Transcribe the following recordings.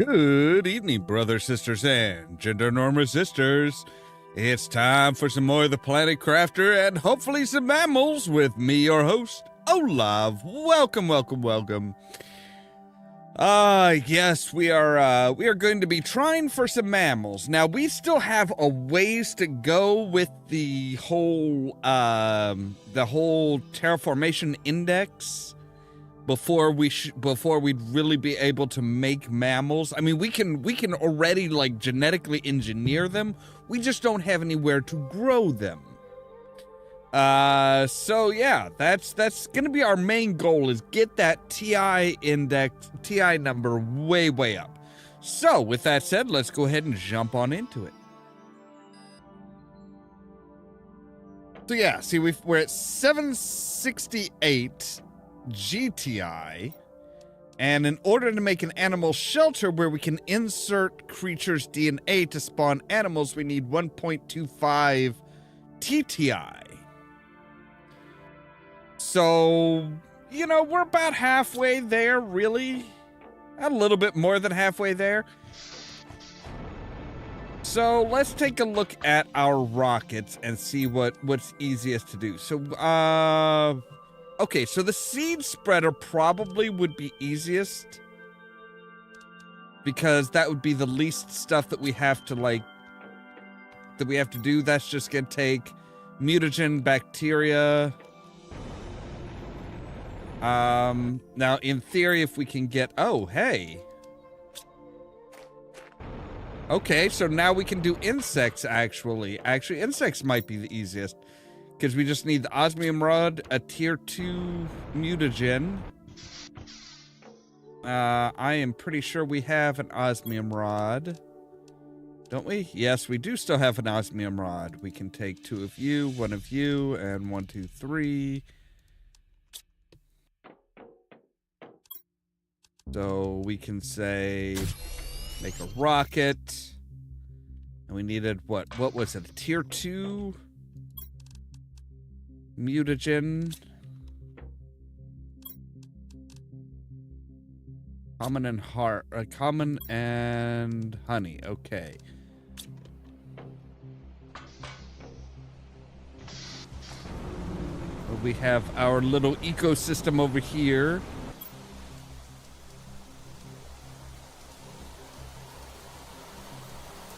Good evening, brothers, sisters, and gender norm resistors. It's time for some more of the Planet Crafter and hopefully some mammals with me, your host, Ollamh. Welcome, welcome, welcome. Yes, we are going to be trying for some mammals. Now, we still have a ways to go with the whole terraformation index before we'd really be able to make mammals. I mean, we can already like genetically engineer them. We just don't have anywhere to grow them. So yeah, that's gonna be our main goal, is get that TI number way up. So with that said, let's go ahead and jump on into it. So yeah, see, we're at 768 GTI, and in order to make an animal shelter where we can insert creatures' DNA to spawn animals, we need 1.25 TTI. So, you know, we're about halfway there, really. A little bit more than halfway there. So let's take a look at our rockets and see what's easiest to do. So, okay, so the seed spreader probably would be easiest, because that would be the least stuff that we have to do. That's just gonna take mutagen bacteria. Now in theory, if we can get, oh, hey. Okay, so now we can do insects, actually. Actually, insects might be the easiest, because we just need the osmium rod, a tier 2 mutagen. I am pretty sure we have an osmium rod. Don't we? Yes, we do still have an osmium rod. We can take 2 of you, 1 of you, and 1, 2, 3. So we can say, make a rocket. And we needed, what was it? A tier 2 mutagen. Common and honey. Okay. We have our little ecosystem over here.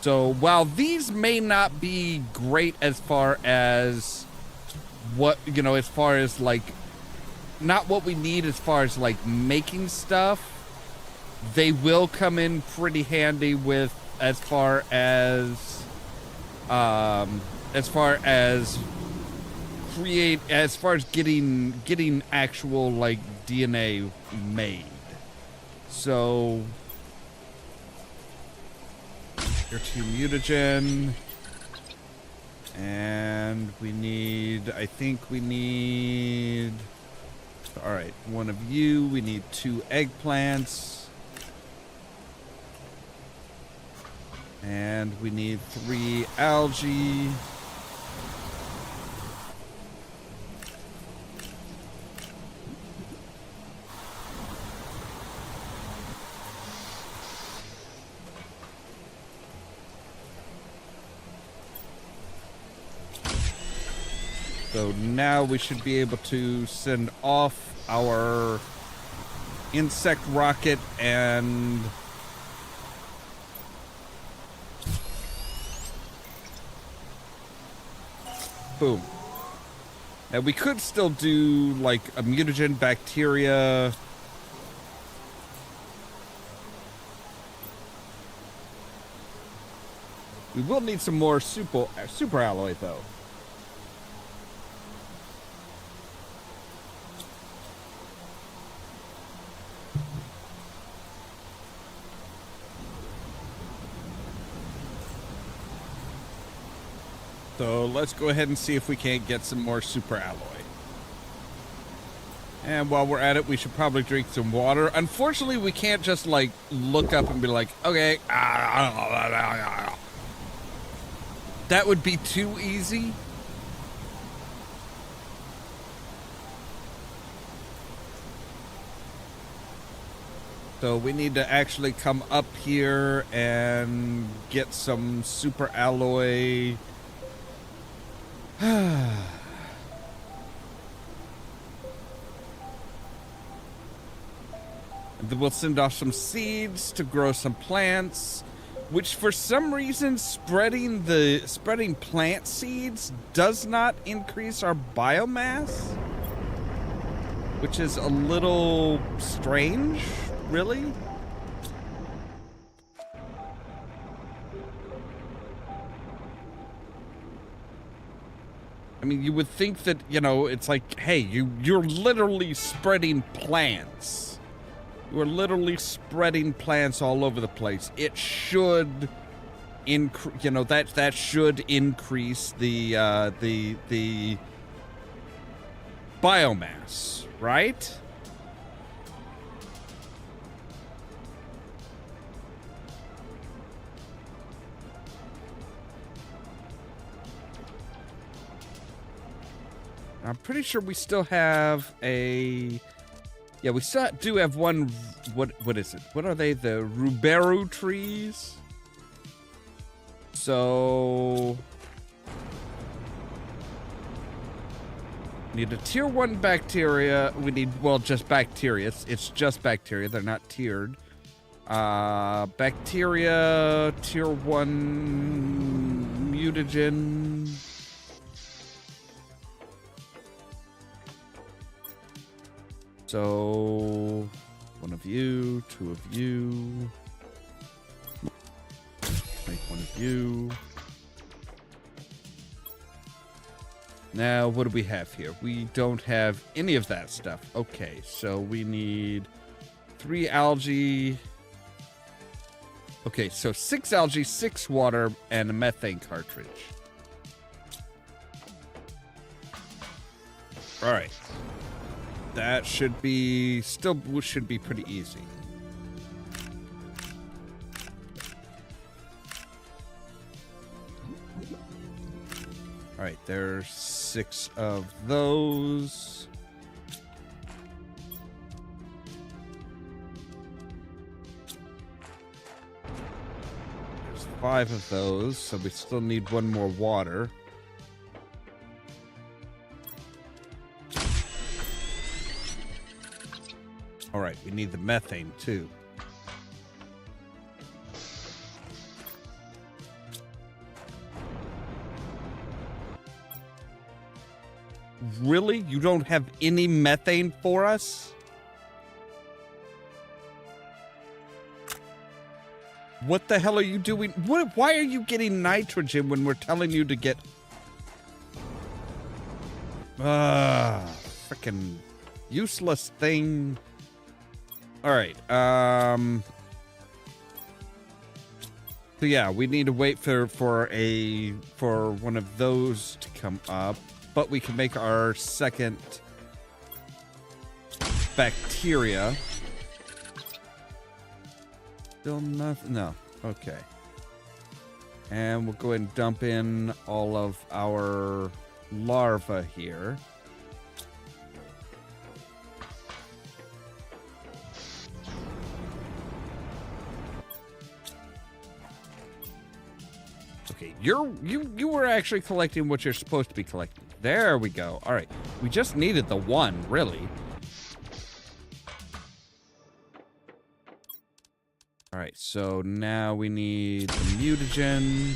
So while these may not be great as far as as far as like, not what we need as far as like making stuff, they will come in pretty handy with as far as getting actual like DNA made. So tier 2 mutagen, and I think we need, all right, 1 of you. We need 2 eggplants, and we need 3 algae. So now we should be able to send off our insect rocket, and boom. Now we could still do like a mutagen bacteria. We will need some more super alloy though. So let's go ahead and see if we can't get some more super alloy. And while we're at it, we should probably drink some water. Unfortunately, we can't just like look up and be like, okay, that would be too easy. So we need to actually come up here and get some super alloy. Then we'll send off some seeds to grow some plants, which for some reason spreading plant seeds does not increase our biomass, which is a little strange, really. I mean, you would think that, you know, it's like, hey, you're literally spreading plants. You are literally spreading plants all over the place. It should that should increase the biomass, right? I'm pretty sure we still have a... Yeah, we still do have one... What is it? What are they? The Ruberu trees? So... Need a tier 1 bacteria. We need, well, just bacteria. It's just bacteria. They're not tiered. Bacteria, tier 1 mutagen. So, 1 of you, 2 of you. Make 1 of you. Now, what do we have here? We don't have any of that stuff. Okay, so we need 3 algae. Okay, so 6 algae, 6 water, and a methane cartridge. All right. That should be, still should be pretty easy. All right, there's 6 of those. There's 5 of those, so we still need 1 more water. All right, we need the methane too. Really? You don't have any methane for us? What the hell are you doing? Why are you getting nitrogen when we're telling you to get... Frickin' useless thing. All right. So yeah, we need to wait for one of those to come up, but we can make our second bacteria. Still nothing. No. Okay. And we'll go ahead and dump in all of our larvae here. Okay, you were actually collecting what you're supposed to be collecting. There we go. All right, we just needed the 1, really. All right, so now we need the mutagen.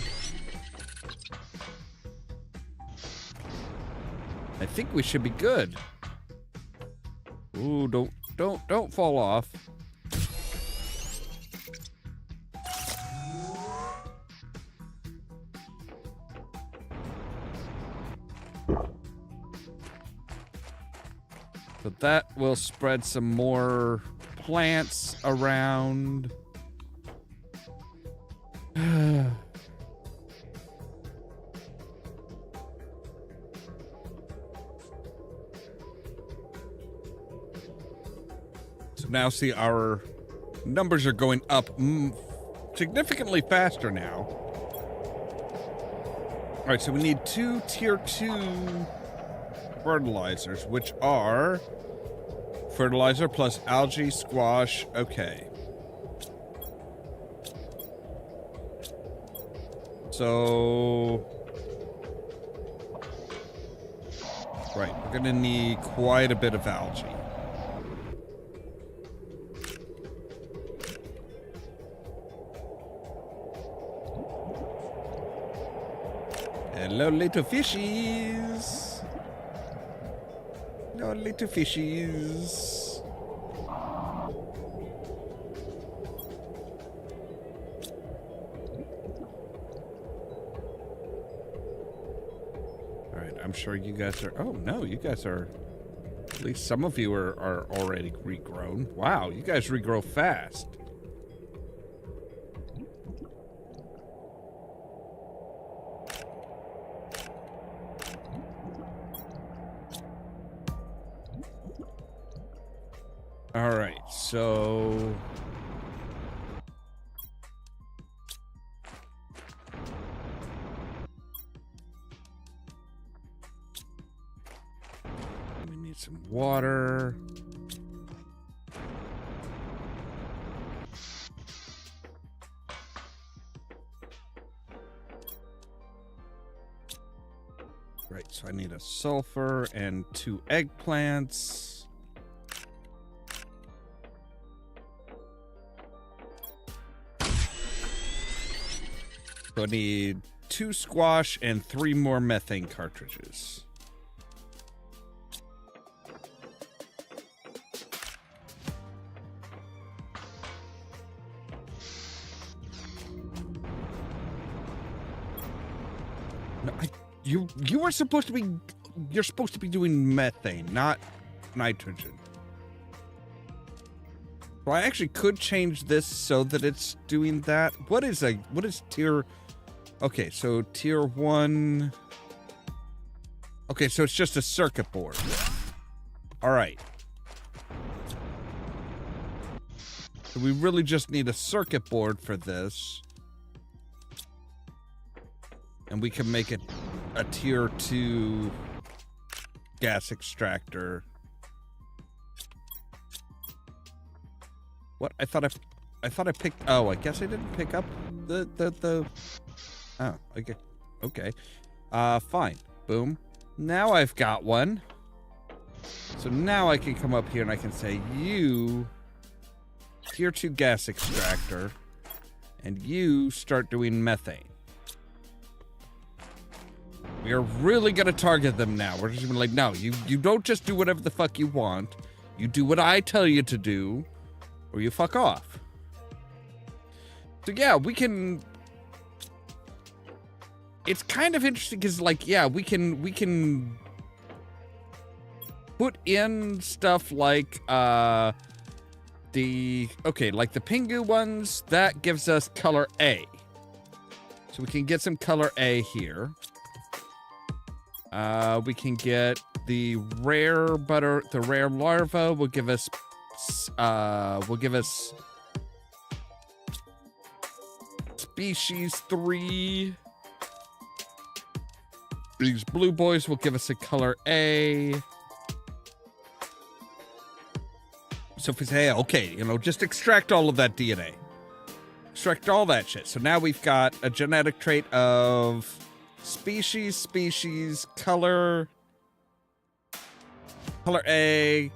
I think we should be good. Ooh, don't fall off. But that will spread some more plants around. So now see, our numbers are going up significantly faster now. All right, so we need 2 tier 2 fertilizers, which are fertilizer plus algae, squash. Okay. So... Right, we're gonna need quite a bit of algae. Hello, little fishies. Hello, little fishies. I'm sure you guys are... Oh, no, you guys are... At least some of you are already regrown. Wow, you guys regrow fast. All right, so... some water. Right, so I need a sulfur and 2 eggplants. So I need 2 squash and 3 more methane cartridges. You are supposed to be... You're supposed to be doing methane, not nitrogen. Well, I actually could change this so that it's doing that. What is tier... Okay, so tier 1... Okay, so it's just a circuit board. Alright. So we really just need a circuit board for this. And we can make it a tier 2 gas extractor. What? I thought I picked... Oh, I guess I didn't pick up the... Oh, okay. Okay. Fine. Boom. Now I've got one. So now I can come up here and I can say, you... Tier 2 gas extractor. And you start doing methane. We are really gonna target them now. We're just gonna be like, no, you don't just do whatever the fuck you want. You do what I tell you to do, or you fuck off. So yeah, we can... It's kind of interesting because, like, yeah, we can put in stuff like, like the Pingu ones, that gives us color A. So we can get some color A here. We can get the rare larva will give us, species 3. These blue boys will give us a color A. So if we say, okay, just extract all of that DNA. Extract all that shit. So now we've got a genetic trait of species, color A.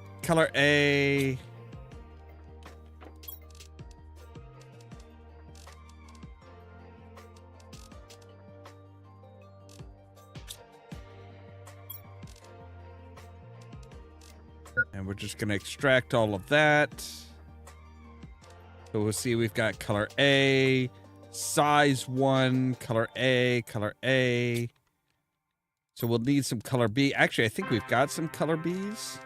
And we're just going to extract all of that. So we'll see we've got color A, size 1, color A. So we'll need some color B. Actually, I think we've got some color Bs.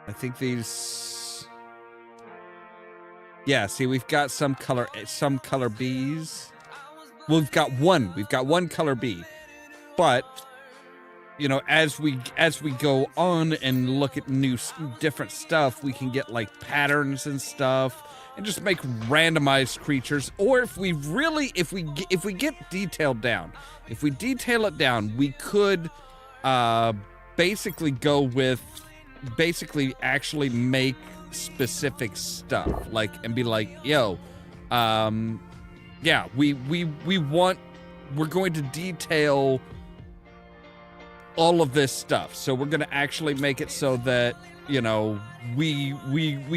I think these... Yeah, see, we've got some color Bs. Well, we've got one color B. But... as we go on and look at different stuff, we can get like patterns and stuff, and just make randomized creatures. Or if we get detailed down, if we detail it down, we could basically go with actually make specific stuff, and be like, yo, yeah, we're going to detail all of this stuff. So we're going to actually make it so that, you know, we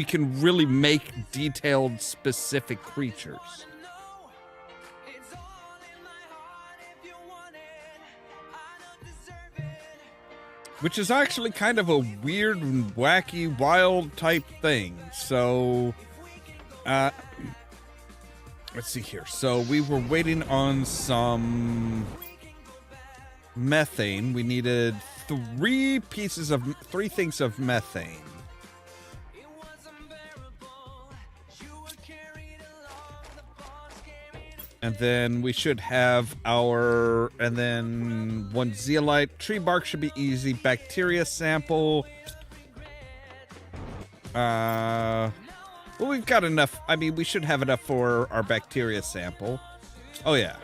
can really make detailed, specific creatures. Which is actually kind of a weird and wacky, wild type thing. So, let's see here. So we were waiting on some methane. We needed three things of methane. And then we should have and then one zeolite. Tree bark should be easy. Bacteria sample. Well, we've got enough. I mean, we should have enough for our bacteria sample. Oh, yeah.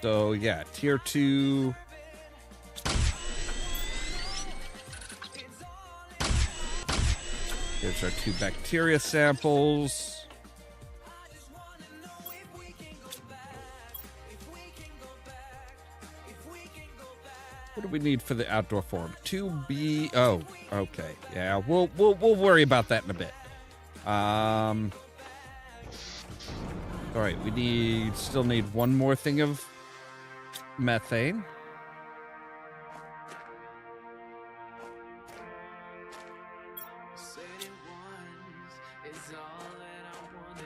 So, yeah, tier 2. Here's our 2 bacteria samples. What do we need for the outdoor form? 2B. Oh, okay. Yeah, we'll worry about that in a bit. All right, we still need one more thing of methane.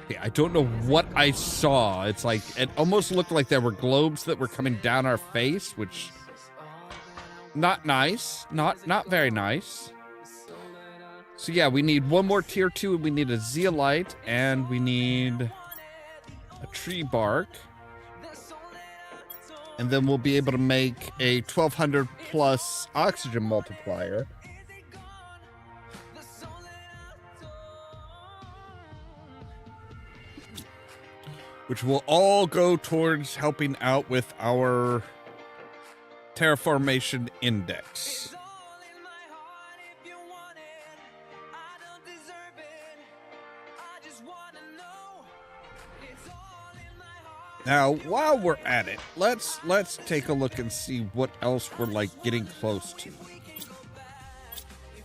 Okay, I don't know what I saw. It's like, it almost looked like there were globes that were coming down our face, which not nice. Not very nice. So yeah, we need one more tier 2, and we need a zeolite, and we need a tree bark. And then we'll be able to make a 1200 plus oxygen multiplier. Which will all go towards helping out with our terraformation index. Now, while we're at it, let's take a look and see what else we're like getting close to.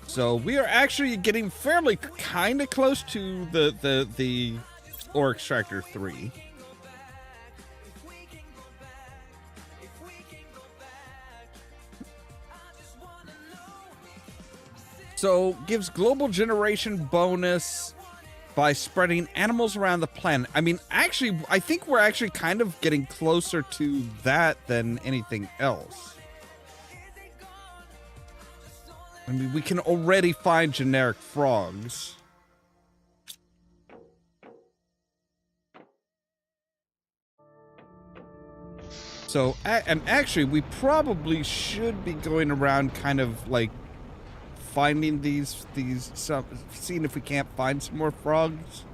So we are actually getting fairly kind of close to the ore extractor 3. So gives global generation bonus by spreading animals around the planet. I mean, actually, I think we're actually kind of getting closer to that than anything else. I mean, we can already find generic frogs. So, and actually, we probably should be going around kind of like finding seeing if we can't find some more frogs.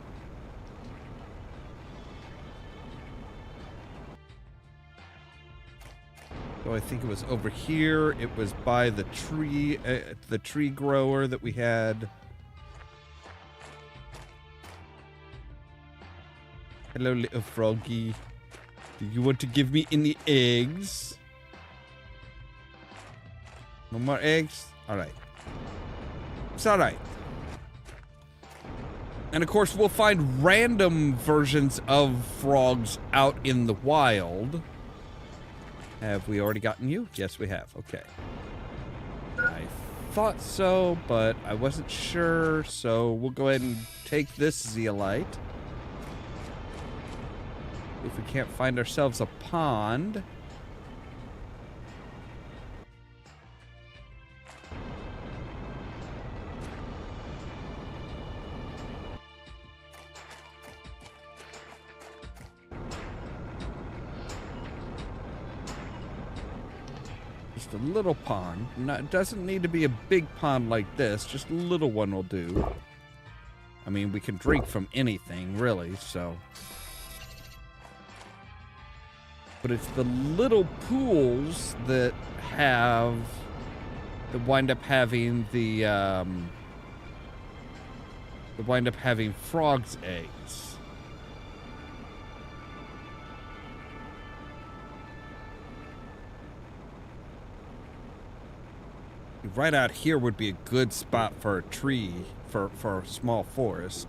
So I think it was over here. It was by the tree grower that we had. Hello, little froggy. Do you want to give me any eggs? No more eggs? All right. It's all right. And of course, we'll find random versions of frogs out in the wild. Have we already gotten you? Yes, we have. Okay. I thought so, but I wasn't sure. So we'll go ahead and take this zeolite. If we can't find ourselves a pond. Just a little pond. It doesn't need to be a big pond like this. Just a little one will do. I mean, we can drink from anything, really, so. But it's the little pools that wind up having that wind up having frogs' eggs. Right out here would be a good spot for a tree, for a small forest.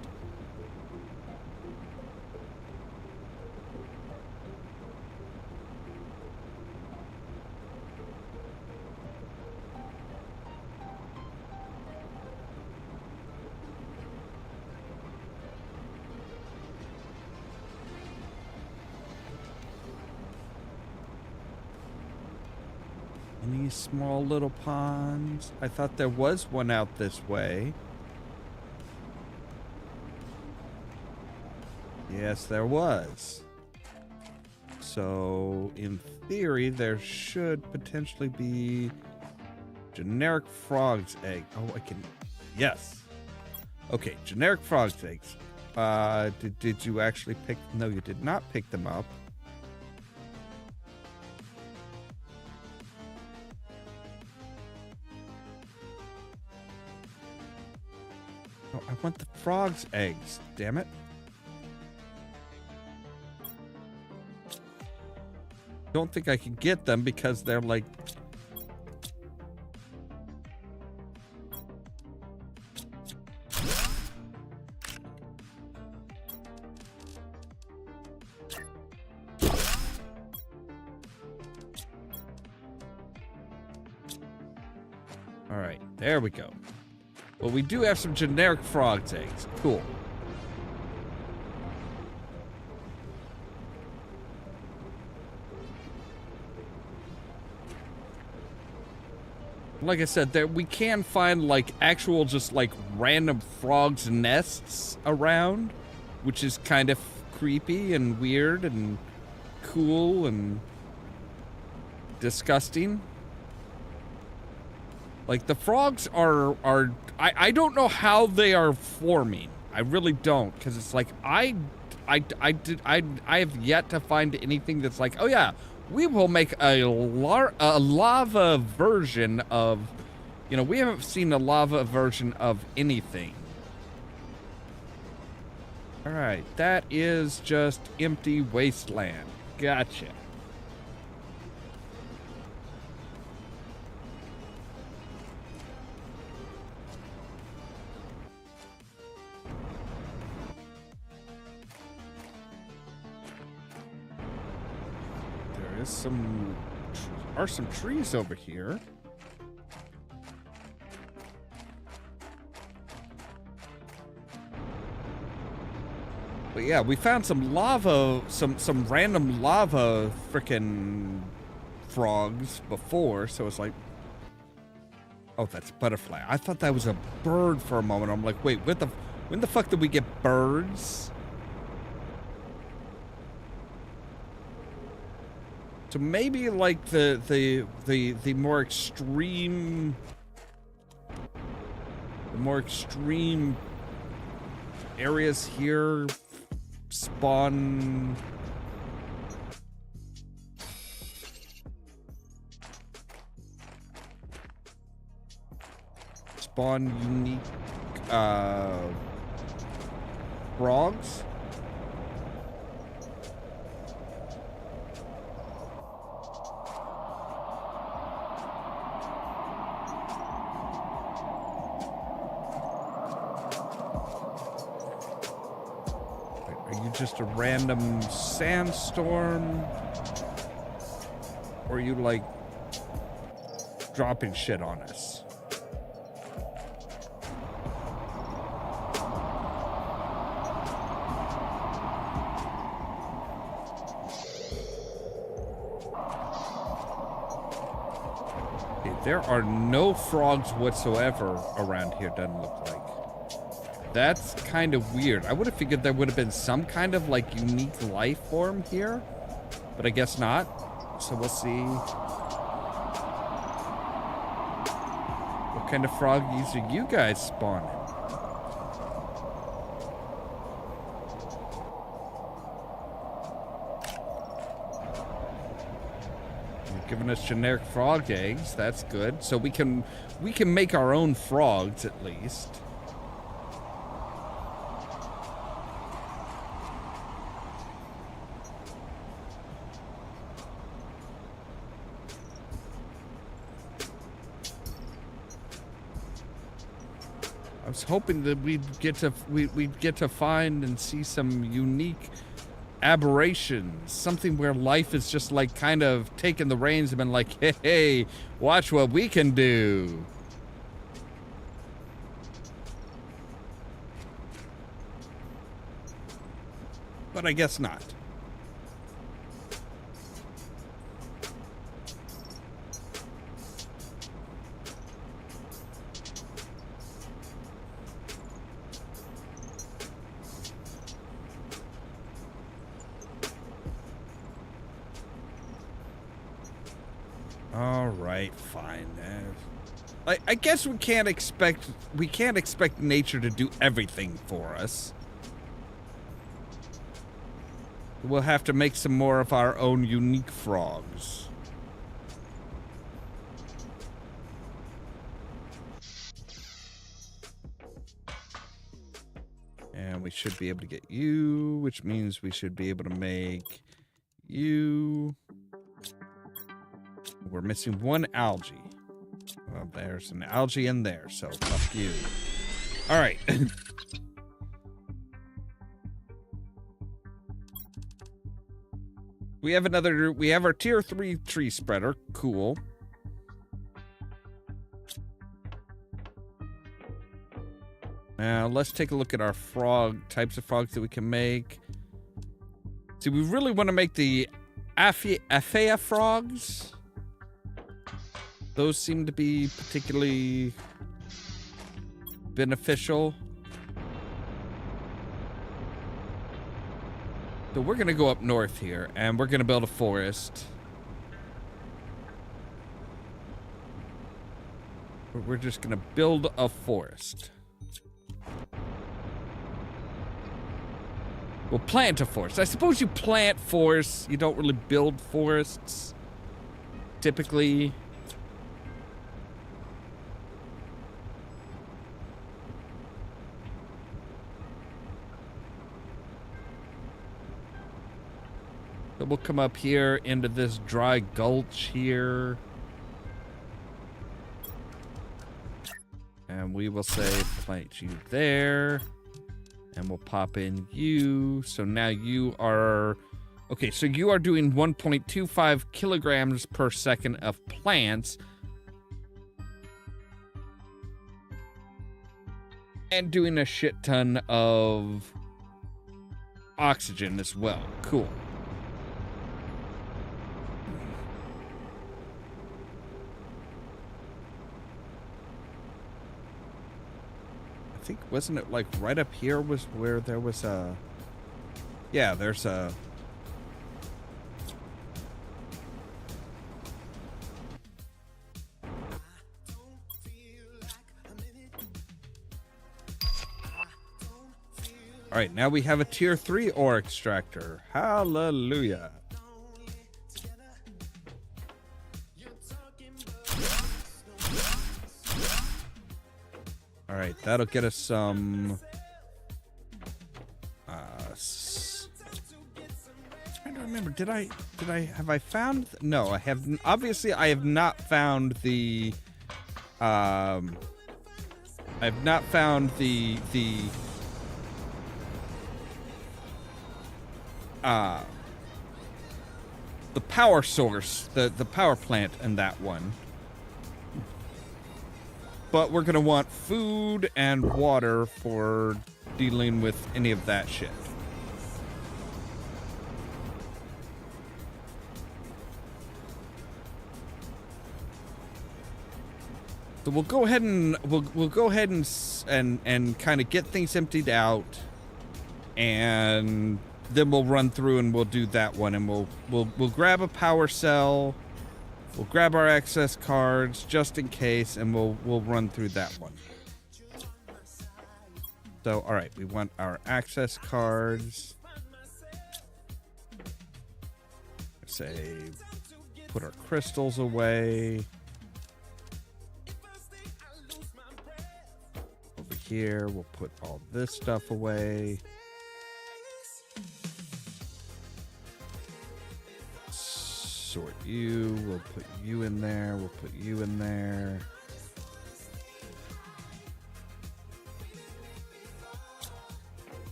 Any small little ponds? I thought there was one out this way. Yes, there was. So, in theory, there should potentially be generic frog's egg. Oh, I can... Yes. Okay, generic frog's eggs. Did you actually pick... No, you did not pick them up. Oh, I want the frog's eggs, damn it. Don't think I can get them because they're like... All right, there we go. Well, we do have some generic frog's eggs. Cool. Like I said, there we can find like actual just like random frogs' nests around, which is kind of creepy and weird and cool and disgusting. Like the frogs are I don't know how they are forming. I really don't, because it's like I have yet to find anything that's like, oh yeah, we will make a lava version of, you know, we haven't seen a lava version of anything. All right, that is just empty wasteland. Gotcha. There are some trees over here. But yeah, we found some lava, some random lava frickin' frogs before, so it's like, oh, that's a butterfly. I thought that was a bird for a moment. I'm like, wait, when the fuck did we get birds? So maybe like the more extreme areas here spawn unique frogs. Just a random sandstorm, or are you like dropping shit on us? Okay, there are no frogs whatsoever around here, doesn't look like. That's kind of weird. I would have figured there would have been some kind of like unique life form here, but I guess not. So we'll see. What kind of froggies are you guys spawning? giving us generic frog eggs. That's good. So we can make our own frogs at least. I was hoping that we'd get to find and see some unique aberrations, something where life is just like kind of taking the reins and been like, hey, watch what we can do. But I guess not. All right, fine. I guess we can't expect nature to do everything for us. We'll have to make some more of our own unique frogs. And we should be able to get you, which means we should be able to make you. We're missing one algae. Well, there's an algae in there, so fuck you. All right. We have our tier 3 tree spreader. Cool. Now, let's take a look at our types of frogs that we can make. See, we really want to make the Aphea frogs. Those seem to be particularly beneficial. So we're going to go up north here, and we're going to build a forest. We're just going to build a forest. We'll plant a forest. I suppose you plant forests. You don't really build forests, typically. So we'll come up here into this dry gulch here. And we will say plant you there. And we'll pop in you. So now you are... Okay, so you are doing 1.25 kilograms per second of plants. And doing a shit ton of oxygen as well. Cool. I think, wasn't it like right up here was where there was a... Yeah, there's a... All right, now we have a tier 3 ore extractor. Hallelujah. All right, that'll get us some... trying to remember, have I found... No, I have... Obviously, I have not found the... I've not found the power source, the power plant in that one. But we're gonna want food and water for dealing with any of that shit. So we'll go ahead and we'll go ahead and kind of get things emptied out, and then we'll run through and we'll do that one, and we'll grab a power cell. We'll grab our access cards just in case, and we'll run through that one. So, all right, we want our access cards. Say put our crystals away. Over here, we'll put all this stuff away. Sort you. We'll put you in there. We'll put you in there.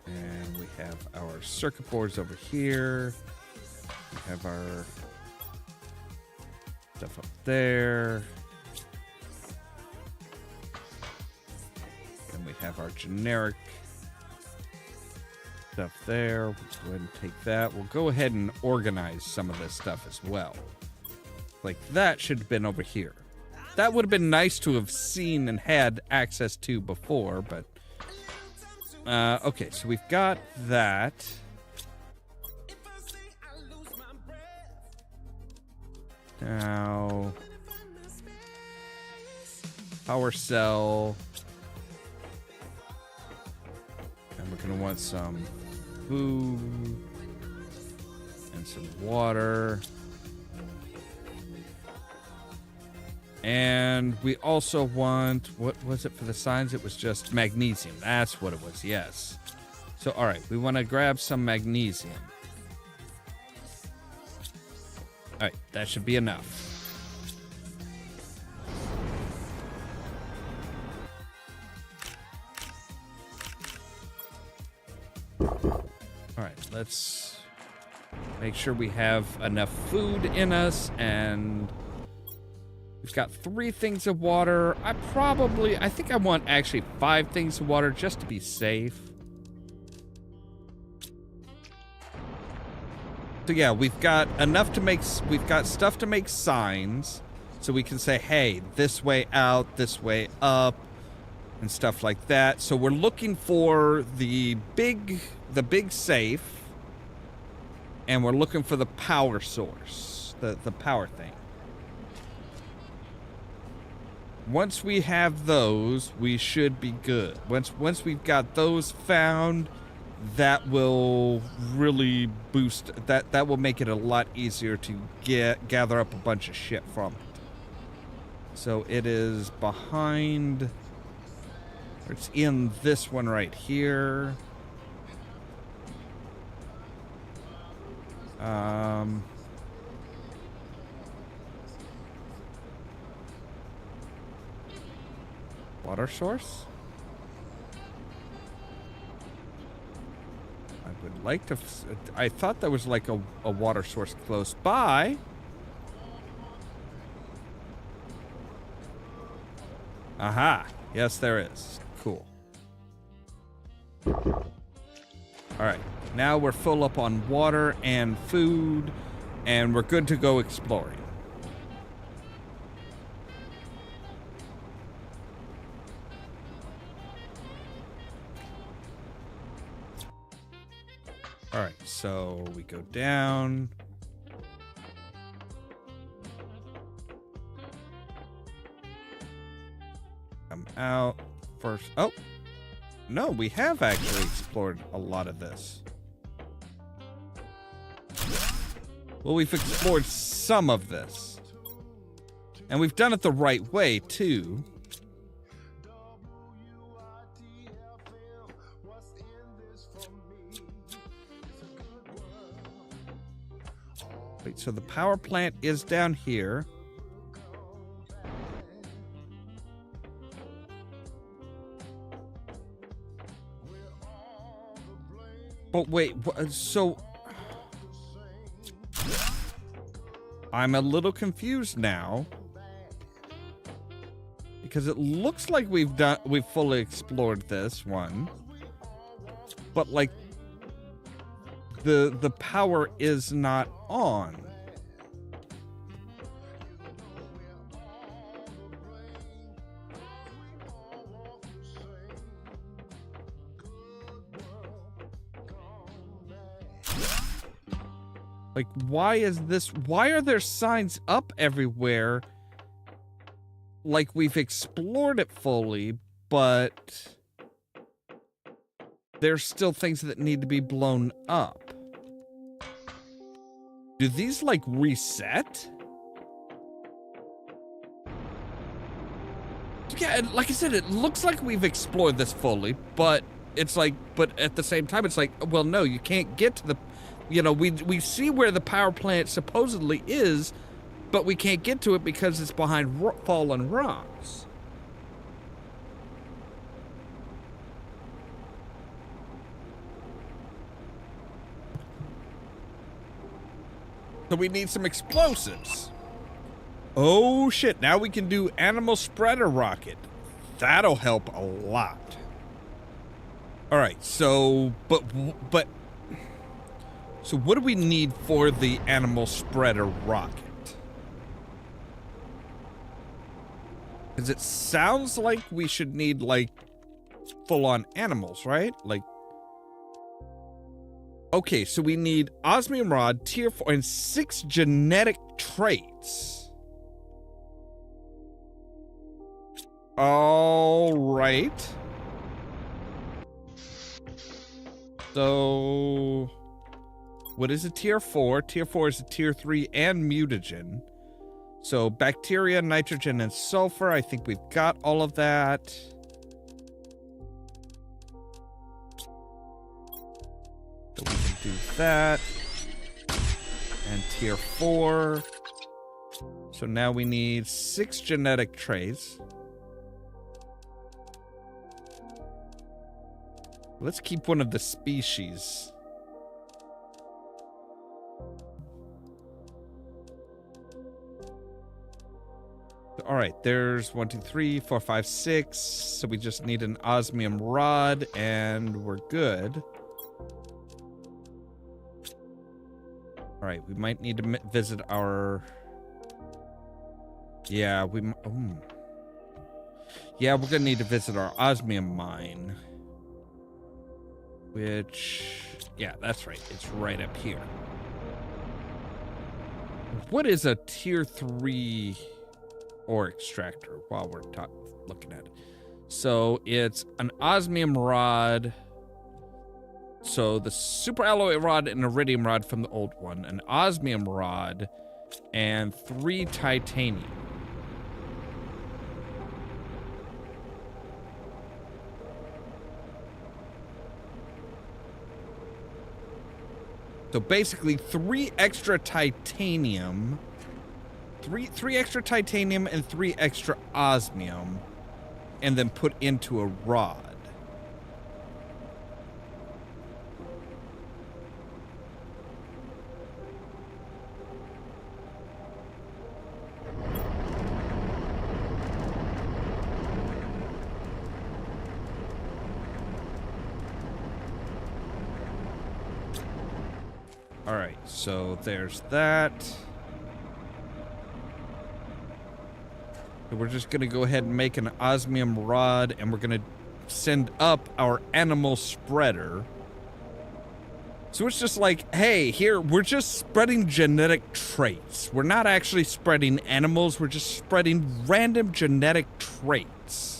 And we have our circuit boards over here. We have our stuff up there. And we have our generic stuff there. We'll go ahead and take that. We'll go ahead and organize some of this stuff as well. Like that should have been over here. That would have been nice to have seen and had access to before, but okay, so we've got that. Now, power cell. And we're going to want some food and some water. And we also want, what was it for the signs? It was just magnesium. That's what it was, yes. So, all right, we want to grab some magnesium. All right, that should be enough. All right, let's make sure we have enough food in us, and we've got 3 things of water. I think I want actually 5 things of water just to be safe. So yeah, we've got enough to make, we've got stuff to make signs. So we can say, hey, this way out, this way up, and stuff like that. So we're looking for the big safe, and we're looking for the power source, the power thing. Once we have those, we should be good. Once we've got those found, that will really boost, that will make it a lot easier to gather up a bunch of shit from it. So it is behind, it's in this one right here. Water source? I would like to, I thought there was like a water source close by. Aha. Yes, there is. Cool. All right. Now we're full up on water and food, and we're good to go exploring. All right, so we go down. Come out first. Oh, no, we have actually explored a lot of this. Well, we've explored some of this. And we've done it the right way, too. Wait, so the power plant is down here. But wait, so I'm a little confused now, because it looks like we've fully explored this one, but like the power is not on. Like, why are there signs up everywhere? Like we've explored it fully, but there's still things that need to be blown up. Do these, like, reset? Yeah, like I said, it looks like we've explored this fully, but it's like, but at the same time, it's like, well, no, you can't get to the, you know, we see where the power plant supposedly is, but we can't get to it because it's behind fallen rocks. So we need some explosives. Oh shit, now we can do animal spreader rocket. That'll help a lot. All right, so, so what do we need for the animal spreader rocket? Because it sounds like we should need, like, full-on animals, right? Like, okay, so we need osmium rod, tier 4, and 6 genetic traits. All right. So, what is a tier 4? Tier 4 is a tier 3 and mutagen. So, bacteria, nitrogen, and sulfur. I think we've got all of that. So we can do that. And tier 4. So now we need 6 genetic traits. Let's keep one of the species. All right, there's 1, 2, 3, 4, 5, 6. So we just need an osmium rod and we're good. All right, we might need to visit our... Yeah, yeah, we're gonna need to visit our osmium mine. Which, yeah, that's right. It's right up here. What is a tier 3 ore extractor while we're looking at it? So it's an osmium rod. So the super alloy rod and iridium rod from the old one, an osmium rod, and 3 titanium. So basically 3 extra titanium, three extra titanium and 3 extra osmium, and then put into a rod. All right, so there's that. So we're just gonna go ahead and make an osmium rod, and we're gonna send up our animal spreader. So it's just like, hey, here, we're just spreading genetic traits. We're not actually spreading animals, we're just spreading random genetic traits.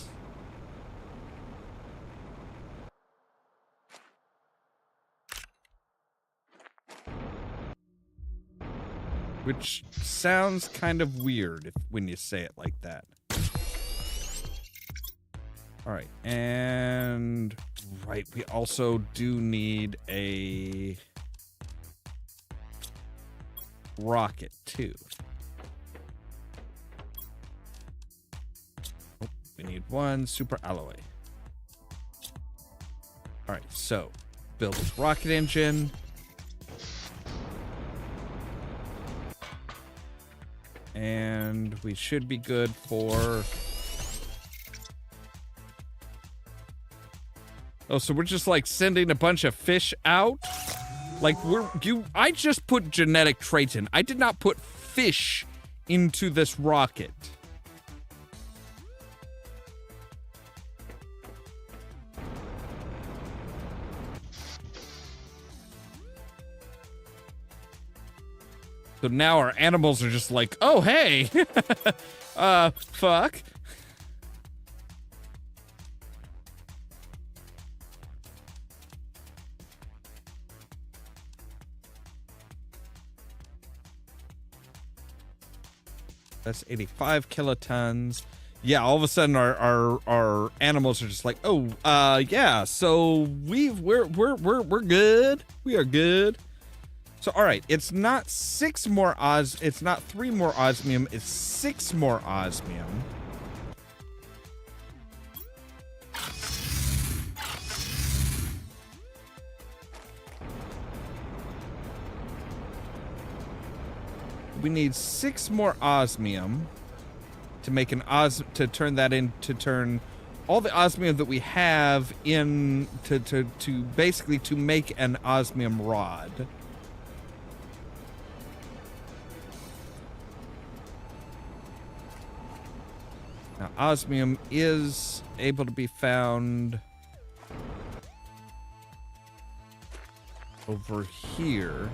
Which sounds kind of weird when you say it like that. All right, and right, we also do need a rocket too. Oh, we need 1 super alloy. All right, so build this rocket engine. And we should be good for... Oh, so we're just like sending a bunch of fish out? Like I just put genetic traits in. I did not put fish into this rocket. So now our animals are just like, oh, hey, fuck. That's 85 kilotons. Yeah, all of a sudden our animals are just like, oh, yeah. So we're good. We are good. So all right, it's not 3 more osmium. It's 6 more osmium. We need 6 more osmium to make to turn all the osmium that we have in to basically to make an osmium rod. Now, osmium is able to be found over here.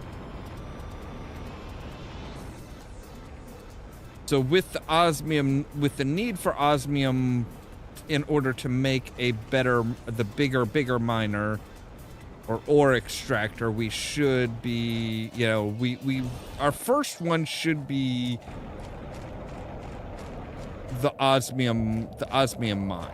So with the need for osmium in order to make the bigger miner or ore extractor, we should be, our first one should be the osmium mine.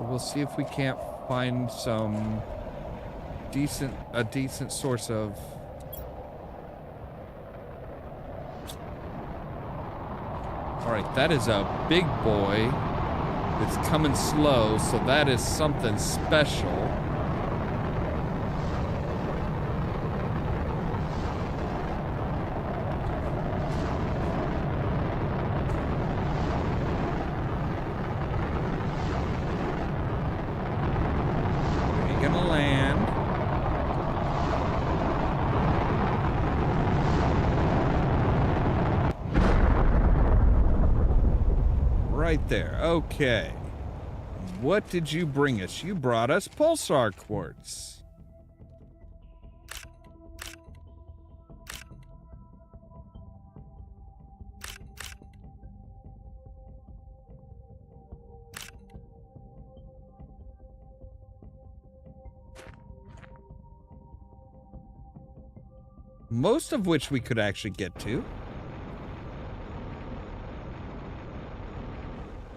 We'll see if we can't find some a decent source of. All right, that is a big boy. It's coming slow, so that is something special. Ain't gonna land. Right there. Okay. What did you bring us? You brought us pulsar quartz. Most of which we could actually get to.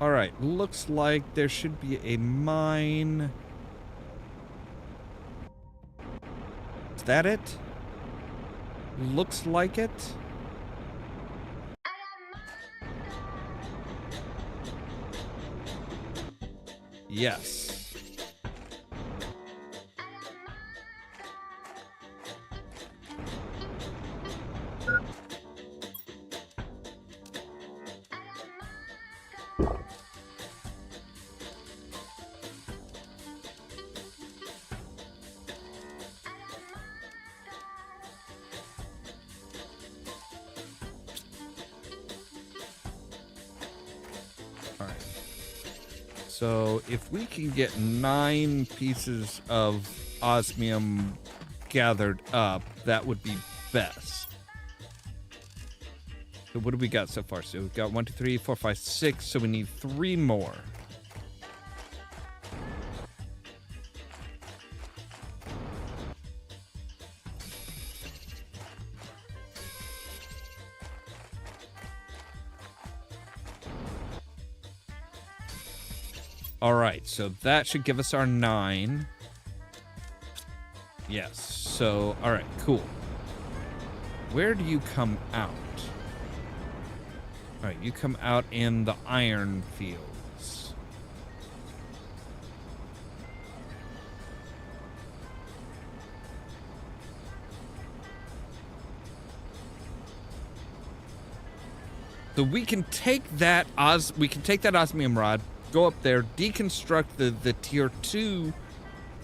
All right, looks like there should be a mine. Is that it? Looks like it. Yes. So if we can get 9 pieces of osmium gathered up, that would be best. So what do we got so far? So we've got 1, 2, 3, 4, 5, 6. So we need 3 more. All right, so that should give us our 9. Yes, so, all right, cool. Where do you come out? All right, you come out in the iron fields. So we can take that osmium rod, go up there, deconstruct the tier 2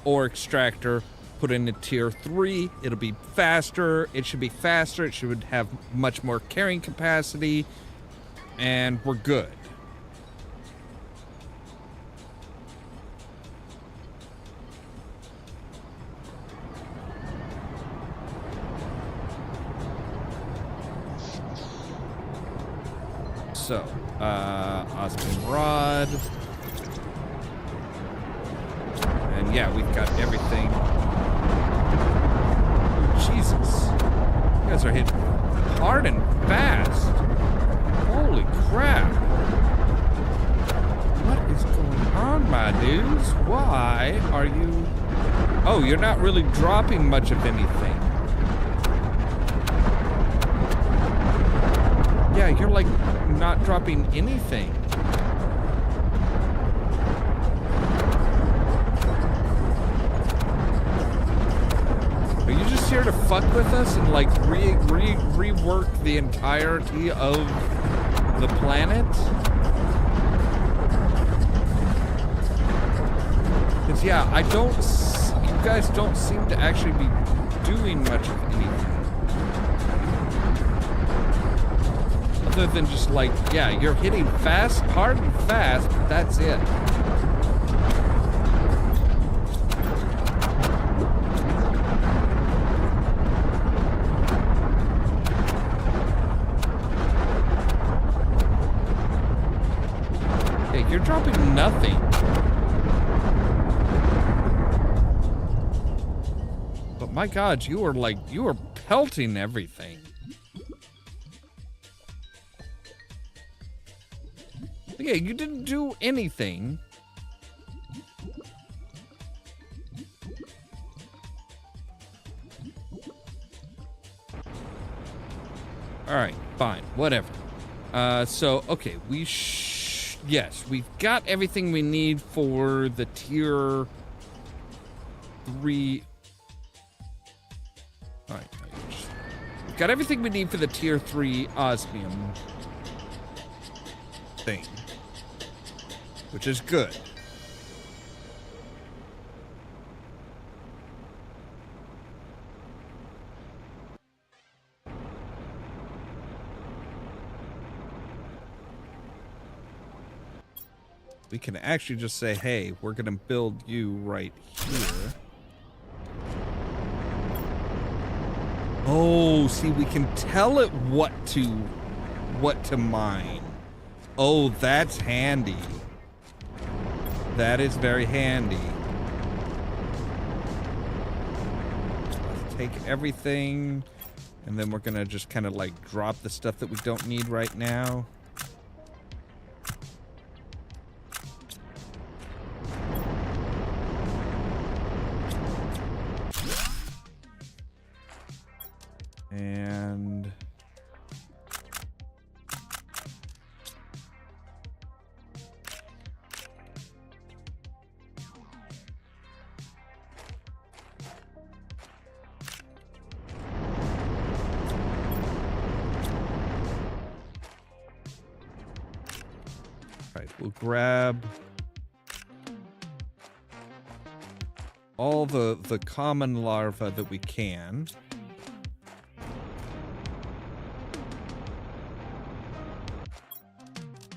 ore extractor, put in a tier 3. It'll be faster. It should be faster. It should have much more carrying capacity, and we're good. So, osmium rod. yeah, we've got everything. Oh, Jesus. You guys are hitting hard and fast. Holy crap. What is going on, my dudes? Why are you... Oh, you're not really dropping much of anything. Yeah, you're like not dropping anything. Are you just here to fuck with us and like rework the entirety of the planet? Because yeah, you guys don't seem to actually be doing much of anything. Other than just like, yeah, you're hitting fast, hard and fast, but that's it. Yeah, you're dropping nothing. But my God, you are pelting everything. Yeah, you didn't do anything. All right, fine, whatever. So, okay, yes, we've got everything we need for the tier 3. All right, we've got everything we need for the tier 3 osmium thing. Which is good. We can actually just say, hey, we're going to build you right here. Oh, see, we can tell it what to mine. Oh, that's handy. That is very handy. Let's take everything, and then we're gonna just kind of like drop the stuff that we don't need right now. And we'll grab all the common larvae that we can.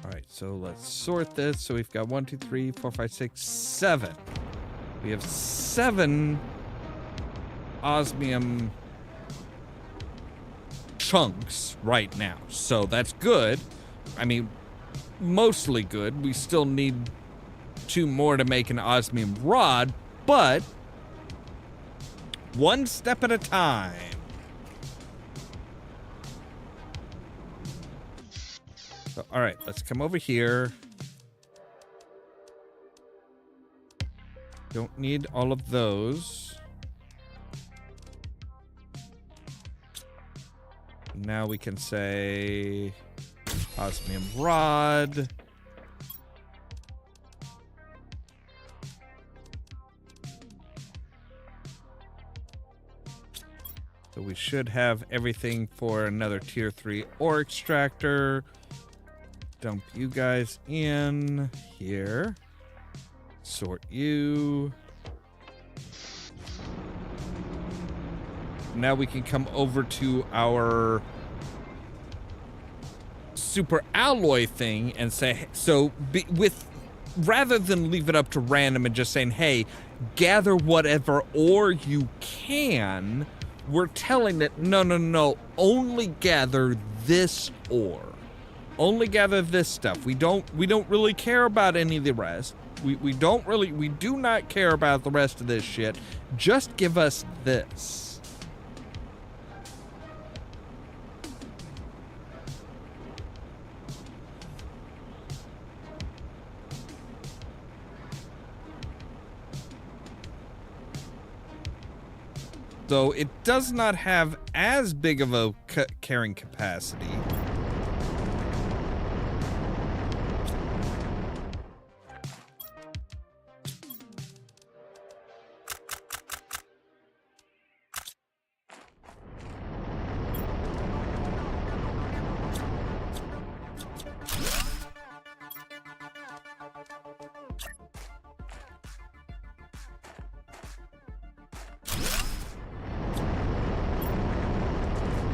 All right, so let's sort this. So we've got 1, 2, 3, 4, 5, 6, 7. We have 7 osmium chunks right now. So that's good. I mean, mostly good. We still need 2 more to make an osmium rod, but one step at a time. So, all right, let's come over here. Don't need all of those. Now we can say osmium rod. So we should have everything for another tier 3 ore extractor. Dump you guys in here. Sort you. Now we can come over to our super alloy thing and say, so rather than leave it up to random and just saying, hey, gather whatever ore you can, we're telling it, no, only gather this ore. Only gather this stuff. We don't really care about any of the rest. We don't really, we do not care about the rest of this shit. Just give us this. So it does not have as big of a carrying capacity.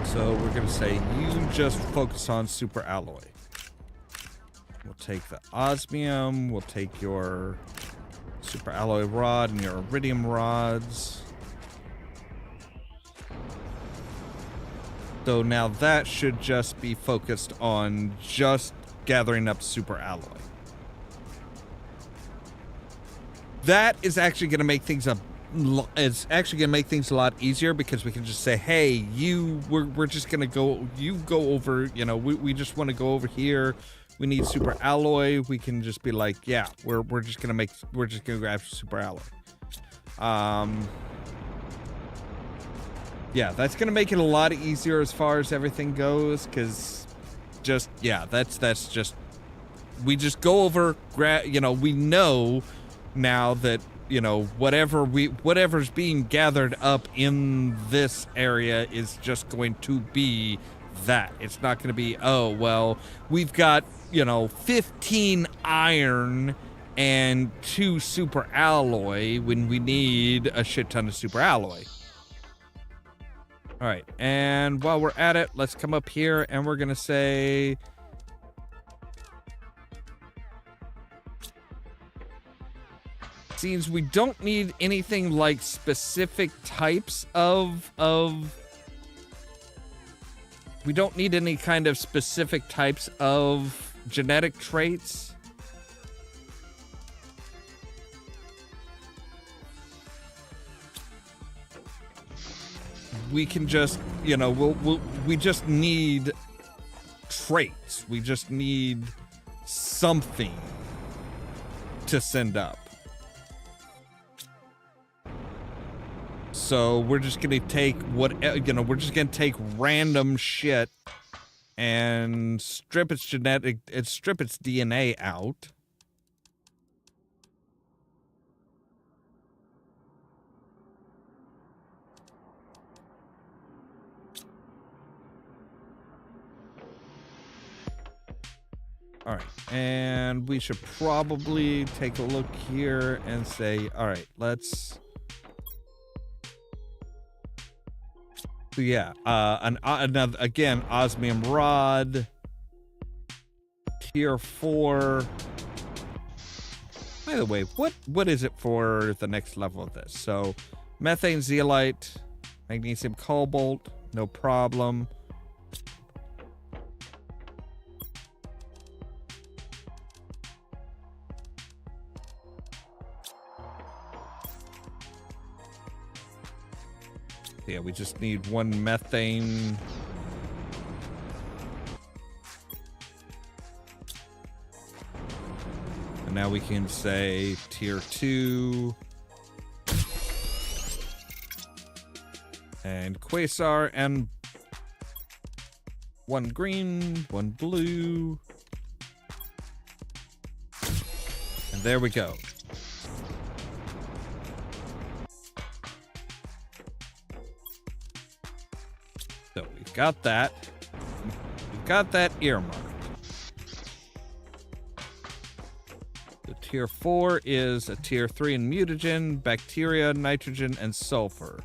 So we're going to say you just focus on super alloy. We'll take the osmium, we'll take your super alloy rod and your iridium rods. So now that should just be focused on just gathering up super alloy. That is actually going to make things it's actually gonna make things a lot easier, because we can just say, hey, we're just gonna go, you go over, you know, we just want to go over here, we need super alloy. We can just be like, yeah, we're just gonna grab super alloy. Yeah, that's gonna make it a lot easier as far as everything goes, because just, yeah, that's just, we just go over, you know, we know now that, you know, whatever's being gathered up in this area is just going to be that. It's not going to be, oh, well, we've got, you know, 15 iron and 2 super alloy when we need a shit ton of super alloy. All right, and while we're at it, let's come up here and we're going to say... Seems we don't need anything like specific types of we don't need any kind of specific types of genetic traits. We can just, you know, we just need traits. We just need something to send up. So we're just gonna take we're just gonna take random shit and strip its DNA out. All right, and we should probably take a look here and say, all right, let's... So yeah, another, again, osmium rod, tier 4. By the way, what is it for the next level of this? So, methane zeolite, magnesium cobalt, no problem. Yeah, we just need 1 methane. And now we can say tier 2. And quasar, and 1 green, 1 blue. And there we go. So we've got that. We've got that earmarked. The tier 4 is a tier 3 in mutagen, bacteria, nitrogen, and sulfur.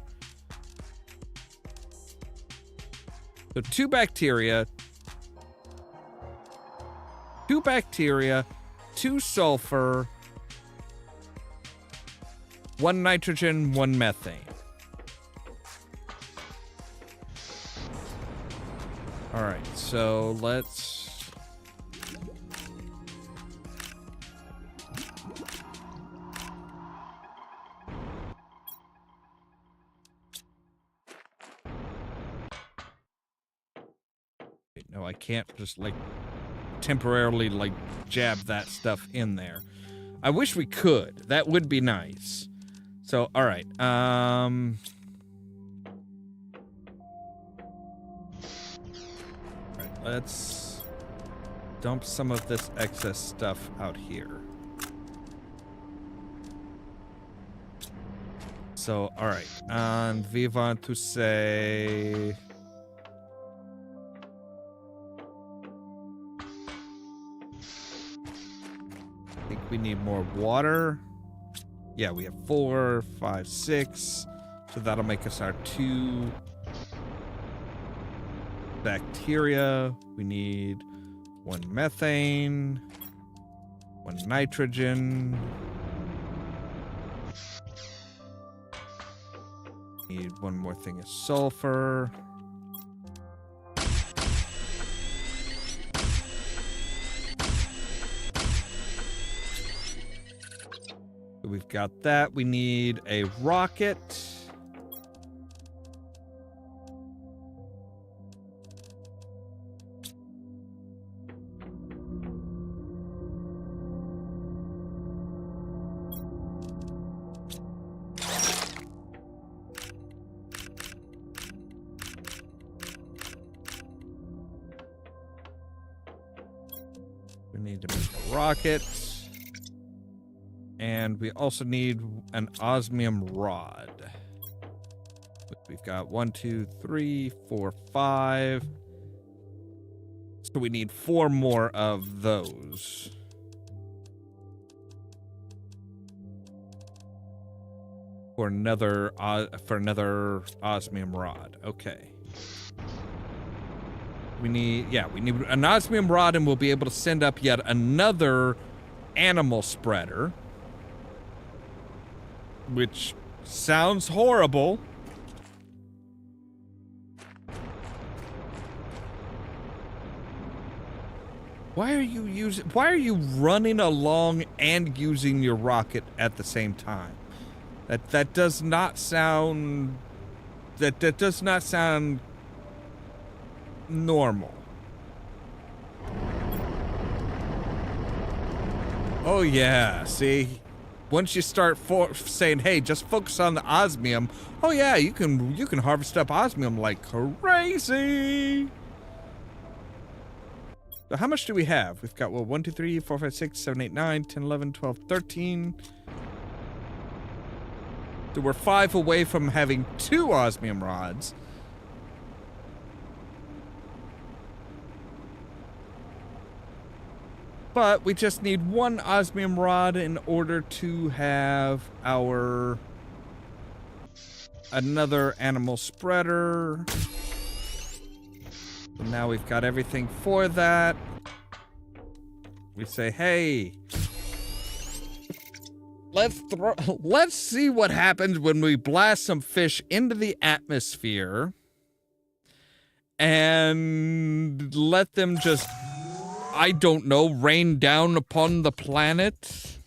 So 2 bacteria, 2 sulfur, 1 nitrogen, 1 methane. All right, so let's... No, I can't just, like, temporarily, like, jab that stuff in there. I wish we could. That would be nice. So, all right. All right, let's dump some of this excess stuff out here. So, all right. And we want to say... I think we need more water. Yeah, we have 4, 5, 6. So that'll make us our 2 bacteria. We need 1 methane, 1 nitrogen. Need 1 more thing of sulfur. We've got that. We need a rocket. We need to make a rocket. And we also need an osmium rod. We've got 1, 2, 3, 4, 5. So we need 4 more of those. For another osmium rod. Okay. We need an osmium rod, and we'll be able to send up yet another animal spreader. Which sounds horrible. Why are you running along and using your rocket at the same time? That does not sound normal. Oh yeah, see? Once you start saying, hey, just focus on the osmium, oh yeah, you can harvest up osmium like crazy. So how much do we have? We've got, well, 1, 2, 3, 4, 5, 6, 7, 8, 9, 10, 11, 12, 13. So we're 5 away from having 2 osmium rods. But we just need 1 osmium rod in order to have our another animal spreader. So now we've got everything for that. We say, hey, let's see what happens when we blast some fish into the atmosphere and let them just, I don't know, rain down upon the planet?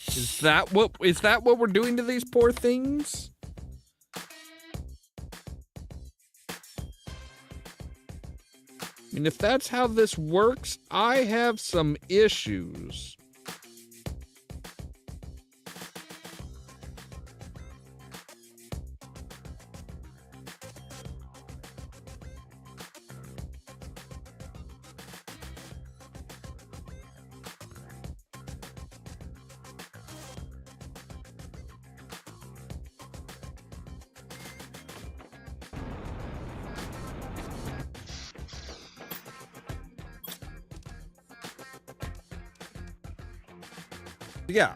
Is that what we're doing to these poor things? I mean, if that's how this works, I have some issues. Yeah,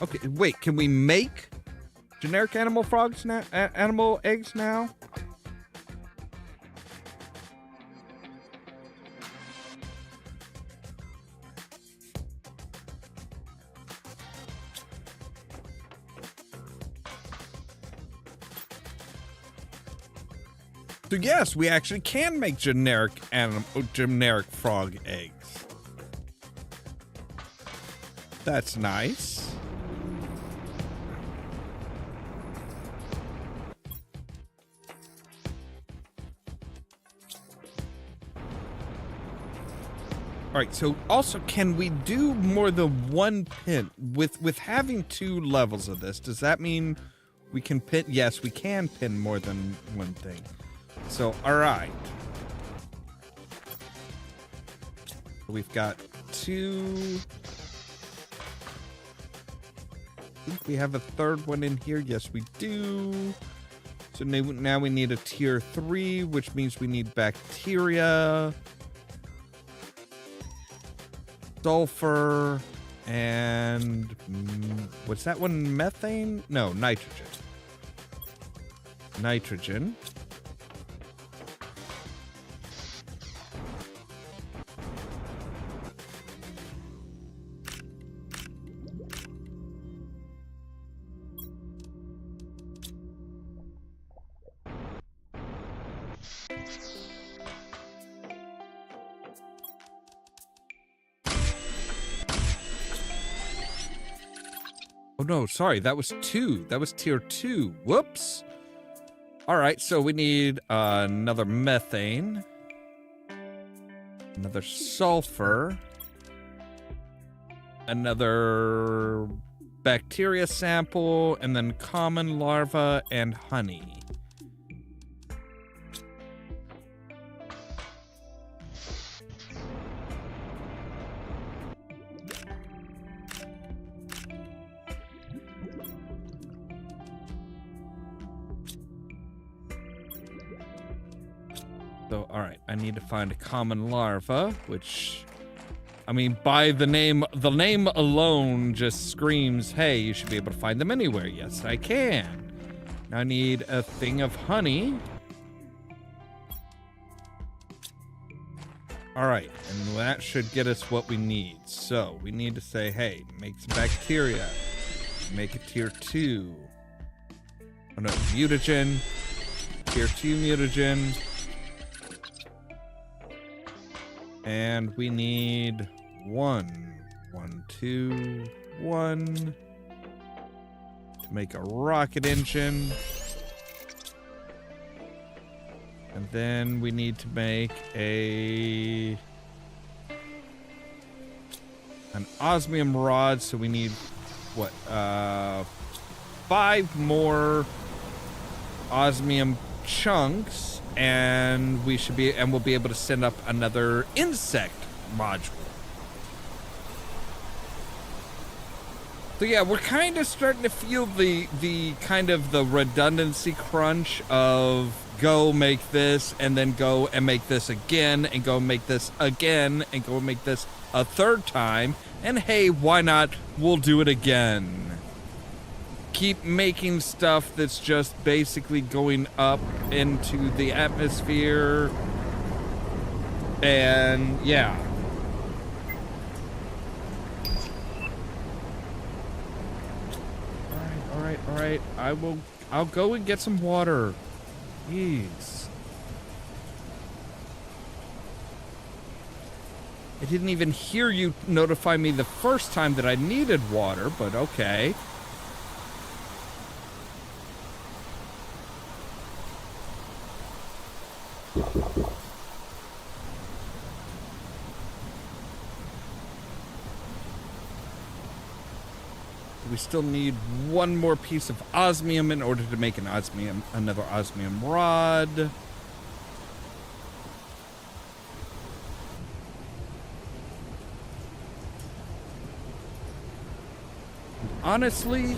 okay, wait, can we make generic animal frogs now? Animal eggs now? So yes, we actually can make generic frog eggs. That's nice. All right, so also, can we do more than one pin? With having 2 levels of this, does that mean we can pin? Yes, we can pin more than one thing. So, all right. We've got 2. I think we have a 3rd one in here. Yes, we do. So now we need a tier 3, which means we need bacteria, sulfur, and what's that one? Methane? No, nitrogen. Nitrogen. Oh no, sorry, that was 2. That was tier 2. Whoops. All right, so we need another methane, another sulfur, another bacteria sample, and then common larva and honey. So, all right, I need to find a common larva, which, I mean, by the name alone just screams, hey, you should be able to find them anywhere. Yes, I can. Now I need a thing of honey. All right, and that should get us what we need. So we need to say, hey, make some bacteria. Make it tier 2. Oh no, mutagen. Tier 2 mutagen. And we need 1, 2, 1 to make a rocket engine. And then we need to make an osmium rod, so we need what? 5 more osmium chunks. And we'll be able to send up another insect module. So yeah, we're kind of starting to feel the kind of the redundancy crunch of go make this and then go and make this again and go make this again and go make this a 3rd time, and hey, why not? We'll do it again. Keep making stuff that's just basically going up into the atmosphere. And yeah. All right. I'll go and get some water. Jeez. I didn't even hear you notify me the first time that I needed water, but okay. We still need 1 more piece of osmium in order to make another osmium rod. Honestly,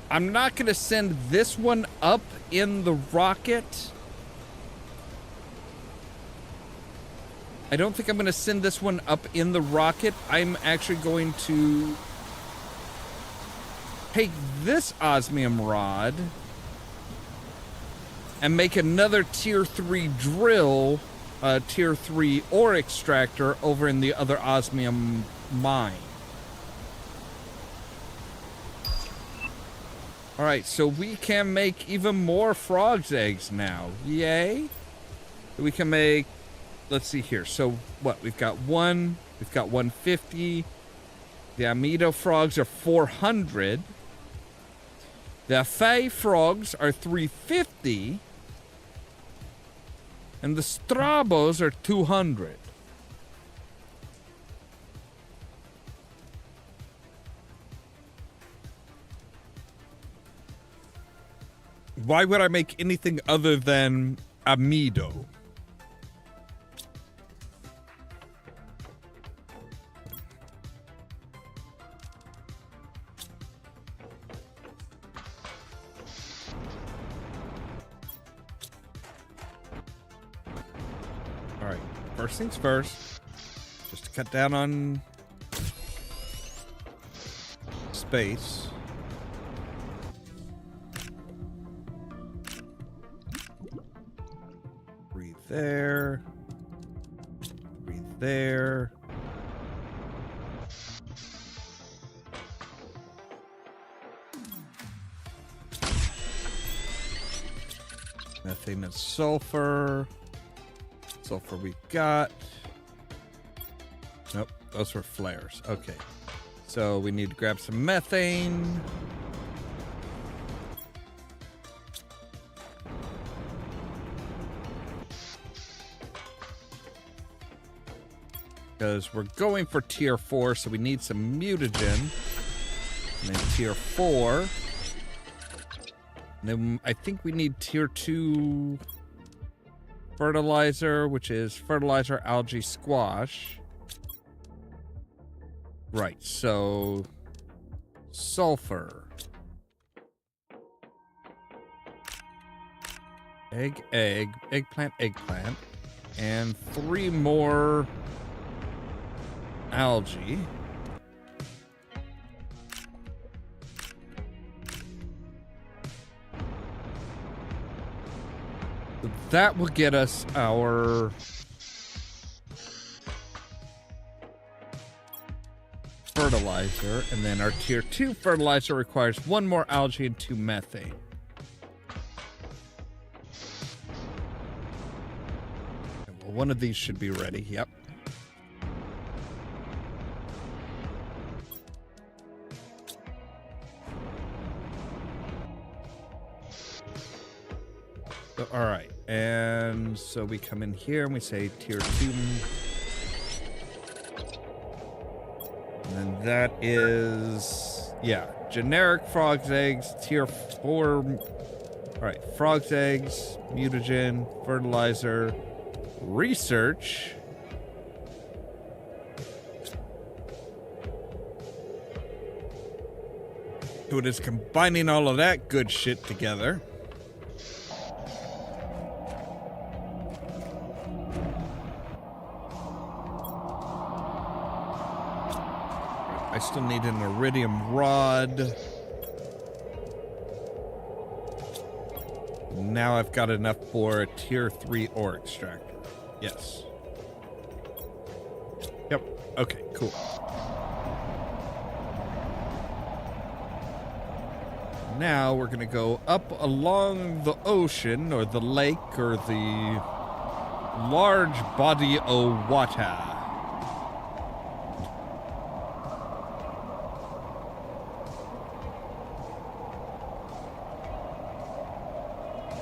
I'm not going to send this one up in the rocket. I don't think I'm going to send this one up in the rocket. I'm actually going to take this osmium rod and make another tier 3 drill, tier 3 ore extractor over in the other osmium mine. All right, so we can make even more frog's eggs now. Yay. We can make, let's see here. So what? We've got 150. The Amido frogs are 400. The Fey frogs are 350. And the Strabos are 200. Why would I make anything other than amido? All right, first things first, just to cut down on space. Breathe there. Breathe there. Methane and sulfur. Sulfur we got. Nope, those were flares. Okay. So we need to grab some methane. Because we're going for tier 4, so we need some mutagen. And then tier 4. And then I think we need tier 2 fertilizer, which is fertilizer algae squash. Right, so sulfur. Eggplant, and 3 more algae. So that will get us our fertilizer, and then our tier 2 fertilizer requires 1 more algae and 2 methane. Well, one of these should be ready. Yep. So, all right, and so we come in here and we say tier 2. And then that is, yeah, generic frog's eggs, tier 4. All right, frog's eggs, mutagen, fertilizer, research. So it is combining all of that good shit together. I still need an iridium rod. Now I've got enough for a tier 3 ore extractor. Yes. Yep. Okay, cool. Now we're going to go up along the ocean or the lake or the large body of water.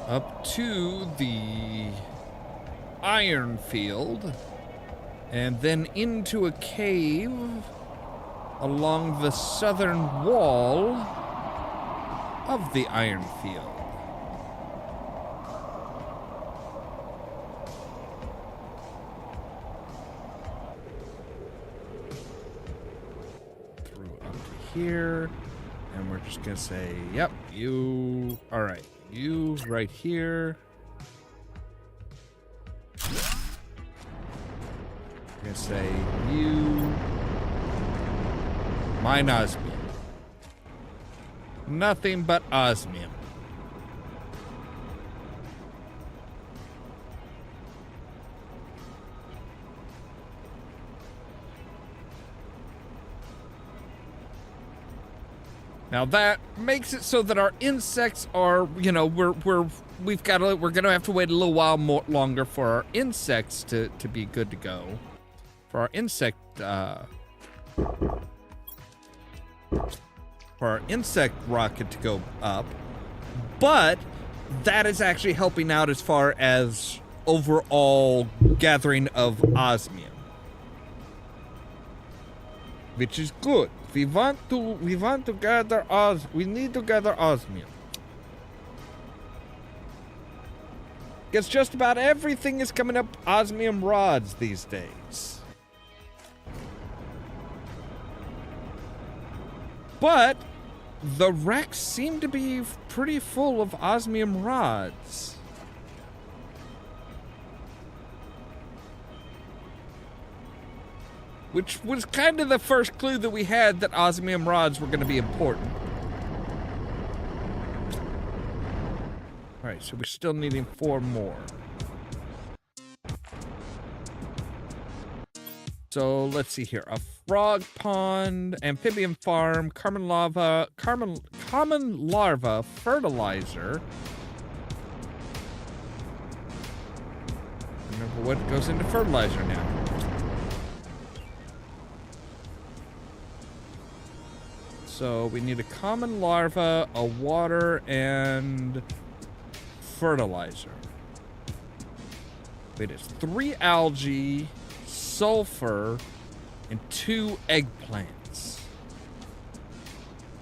Up to the iron field, and then into a cave along the southern wall of the iron field. Through up to here, and we're just gonna say, yep, you, all right. You right here. I'm gonna say you. Mine osmium. Nothing but osmium. Now that makes it so that our insects are, you know, we're gonna have to wait a little while more longer for our insects to be good to go. For our insect rocket to go up. But that is actually helping out as far as overall gathering of osmium, which is good. We want to gather we need to gather osmium. Guess just about everything is coming up osmium rods these days. But the wrecks seem to be pretty full of osmium rods. Which was kind of the first clue that we had that osmium rods were going to be important. Alright, so we're still needing 4 more. So let's see here. A frog pond, amphibian farm, common larva fertilizer. Remember what goes into fertilizer now. So we need a common larva, a water, and fertilizer. Wait, it's 3 algae, sulfur, and 2 eggplants.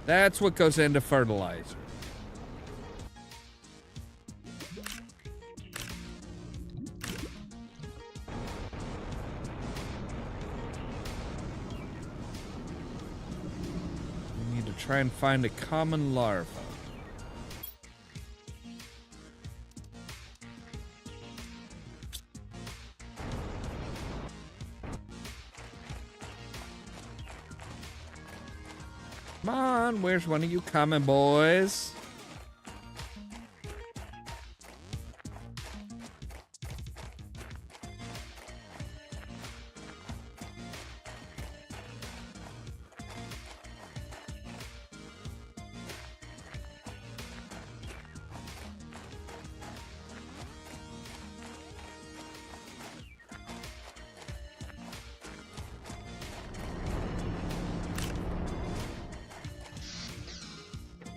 That's what goes into fertilizer. We need to try and find a common larva. Come on, where's one of you common boys?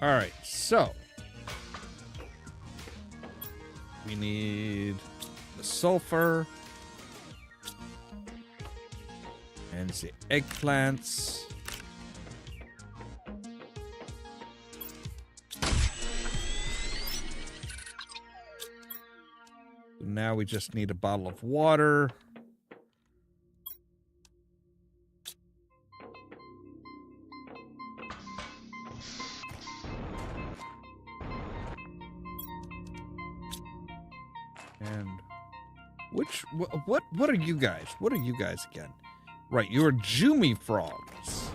All right, so we need the sulfur and the eggplants. Now we just need a bottle of water. And what are you guys? What are you guys again? Right, you're Jumi frogs.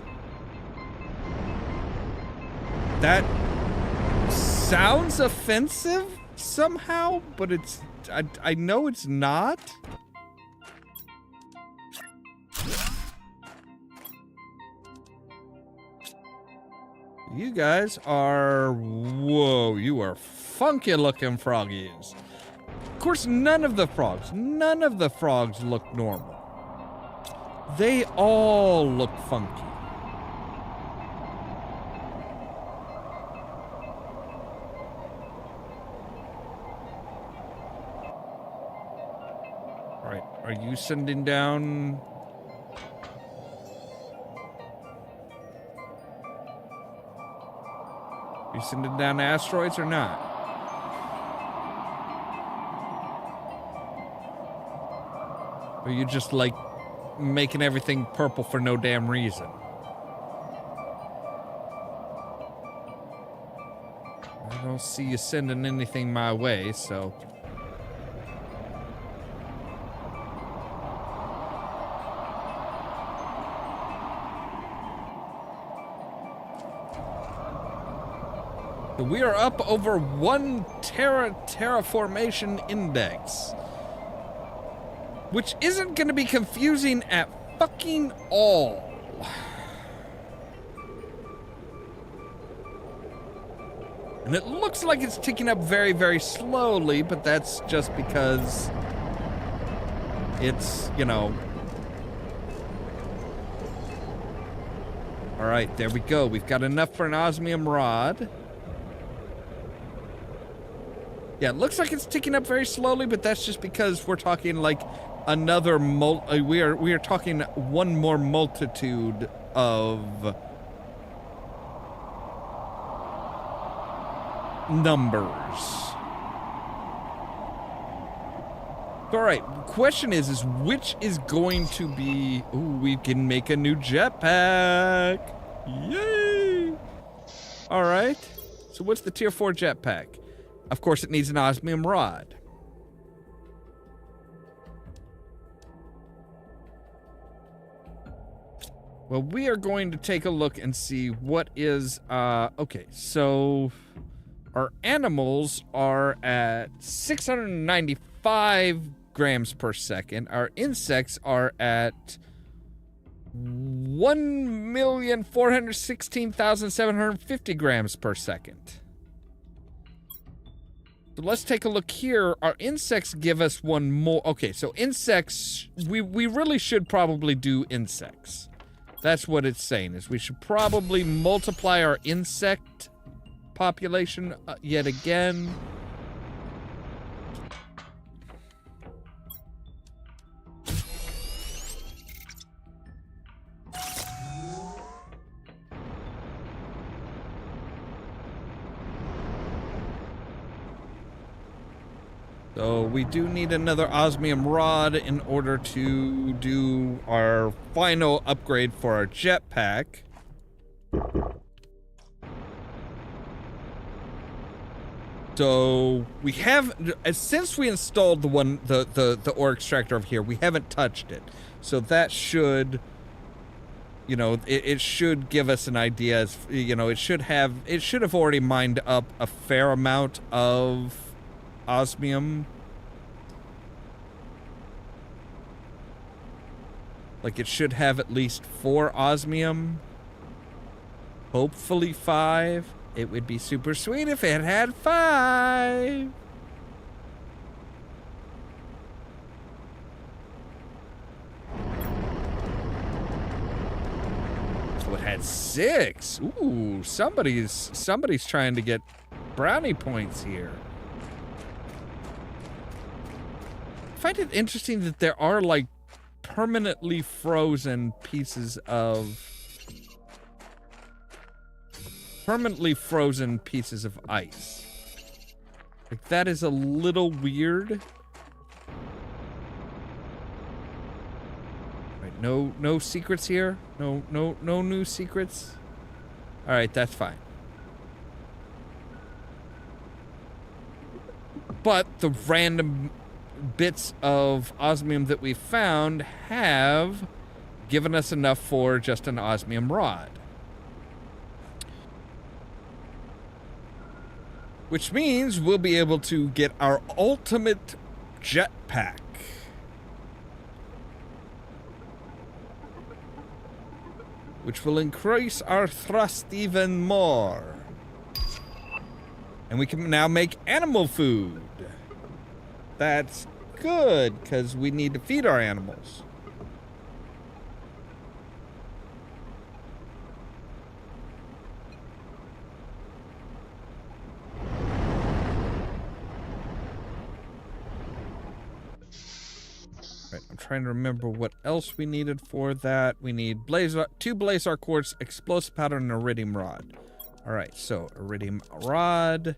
That sounds offensive somehow, but it's I know it's not. You guys are, whoa, you are funky looking froggies. Of course, none of the frogs look normal. They all look funky. All right, are you sending down? Are you sending down asteroids or not? Or are you just, like, making everything purple for no damn reason? I don't see you sending anything my way, so... We are up over 1 terraformation index. Which isn't going to be confusing at fucking all. And it looks like it's ticking up very, very slowly, but that's just because it's, you know... Alright, there we go. We've got enough for an osmium rod. Yeah, it looks like it's ticking up very slowly, but that's just because we're talking like another we are talking one more multitude of numbers. All right, question is which is going to be... Ooh, we can make a new jetpack. Yay! All right. So what's the tier 4 jetpack? Of course, it needs an osmium rod. Well, we are going to take a look and see what is... okay, so... Our animals are at 695 grams per second. Our insects are at 1,416,750 grams per second. So let's take a look here. Our insects give us one more. Okay, so insects, we really should probably do insects. That's what it's saying, is we should probably multiply our insect population yet again. So we do need another osmium rod in order to do our final upgrade for our jetpack. So we have, since we installed the ore extractor over here, we haven't touched it. So that should, you know, it should give us an idea. As, you know, it should have already mined up a fair amount of osmium. Like it should have at least 4 osmium. Hopefully 5. It would be super sweet if it had 5. So it had 6. Ooh, somebody's trying to get brownie points here. I find it interesting that there are like permanently frozen pieces of ice. Like, that is a little weird. Right, no secrets here? No new secrets? Alright, that's fine. But the random bits of osmium that we found have given us enough for just an osmium rod. Which means we'll be able to get our ultimate jetpack. Which will increase our thrust even more. And we can now make animal food. That's good, because we need to feed our animals. I'm trying to remember what else we needed for that. We need 2 blazar quartz, explosive powder, and iridium rod. Alright, so iridium rod,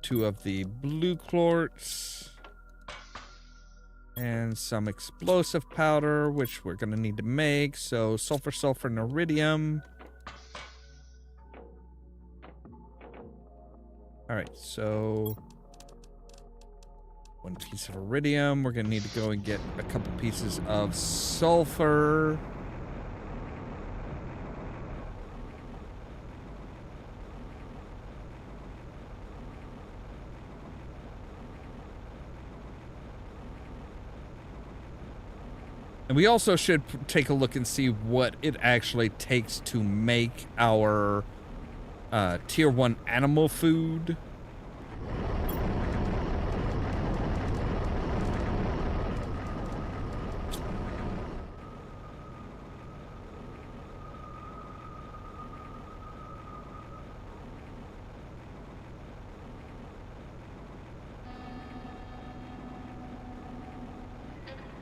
2 of the blue quartz, and some explosive powder, which we're going to need to make. So sulfur, and iridium. Alright, so 1 piece of iridium. We're going to need to go and get a couple pieces of sulfur. And we also should take a look and see what it actually takes to make our tier 1 animal food.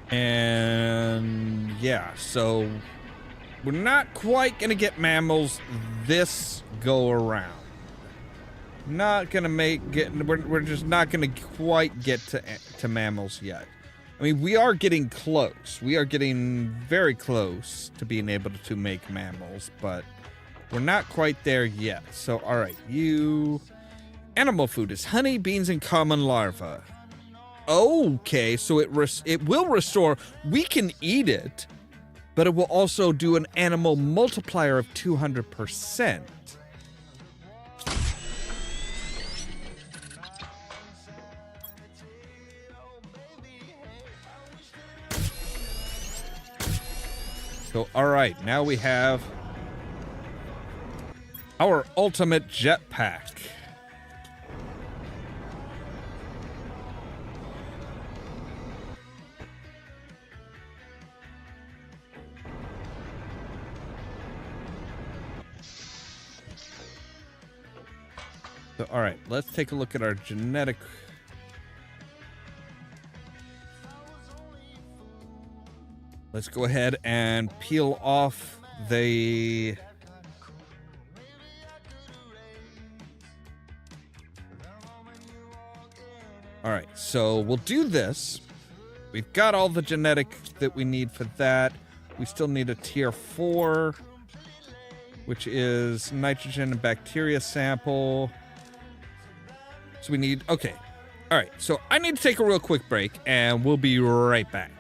And yeah, so we're not quite gonna get mammals this go around. Not gonna we're just not gonna quite get to mammals yet. I mean, we are getting close. We are getting very close to being able to make mammals, but we're not quite there yet. So, all right, you... Animal food is honey, beans, and common larvae. Okay, so it will restore. We can eat it, but it will also do an animal multiplier of 200%. So, all right, now we have our ultimate jetpack. So, all right, let's take a look at our genetic. Let's go ahead and peel off the... All right, so we'll do this. We've got all the genetic that we need for that. We still need a tier 4, which is nitrogen and bacteria sample. So we need... Okay. All right, so I need to take a real quick break, and we'll be right back.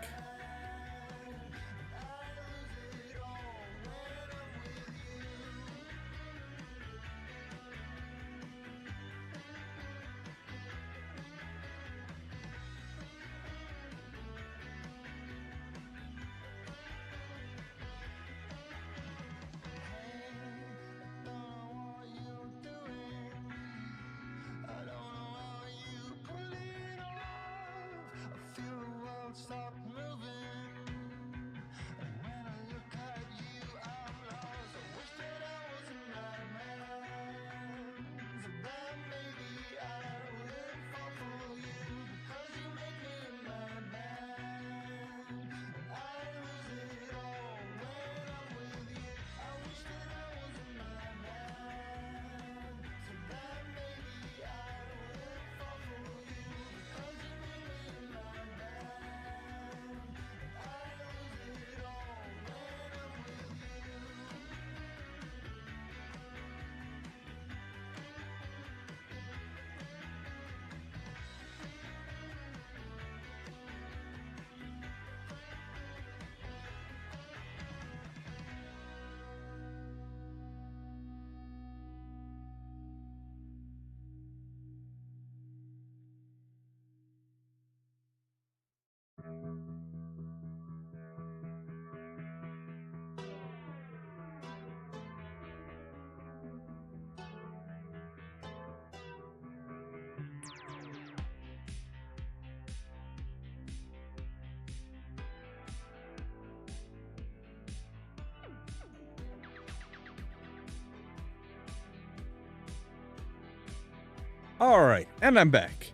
All right, and I'm back.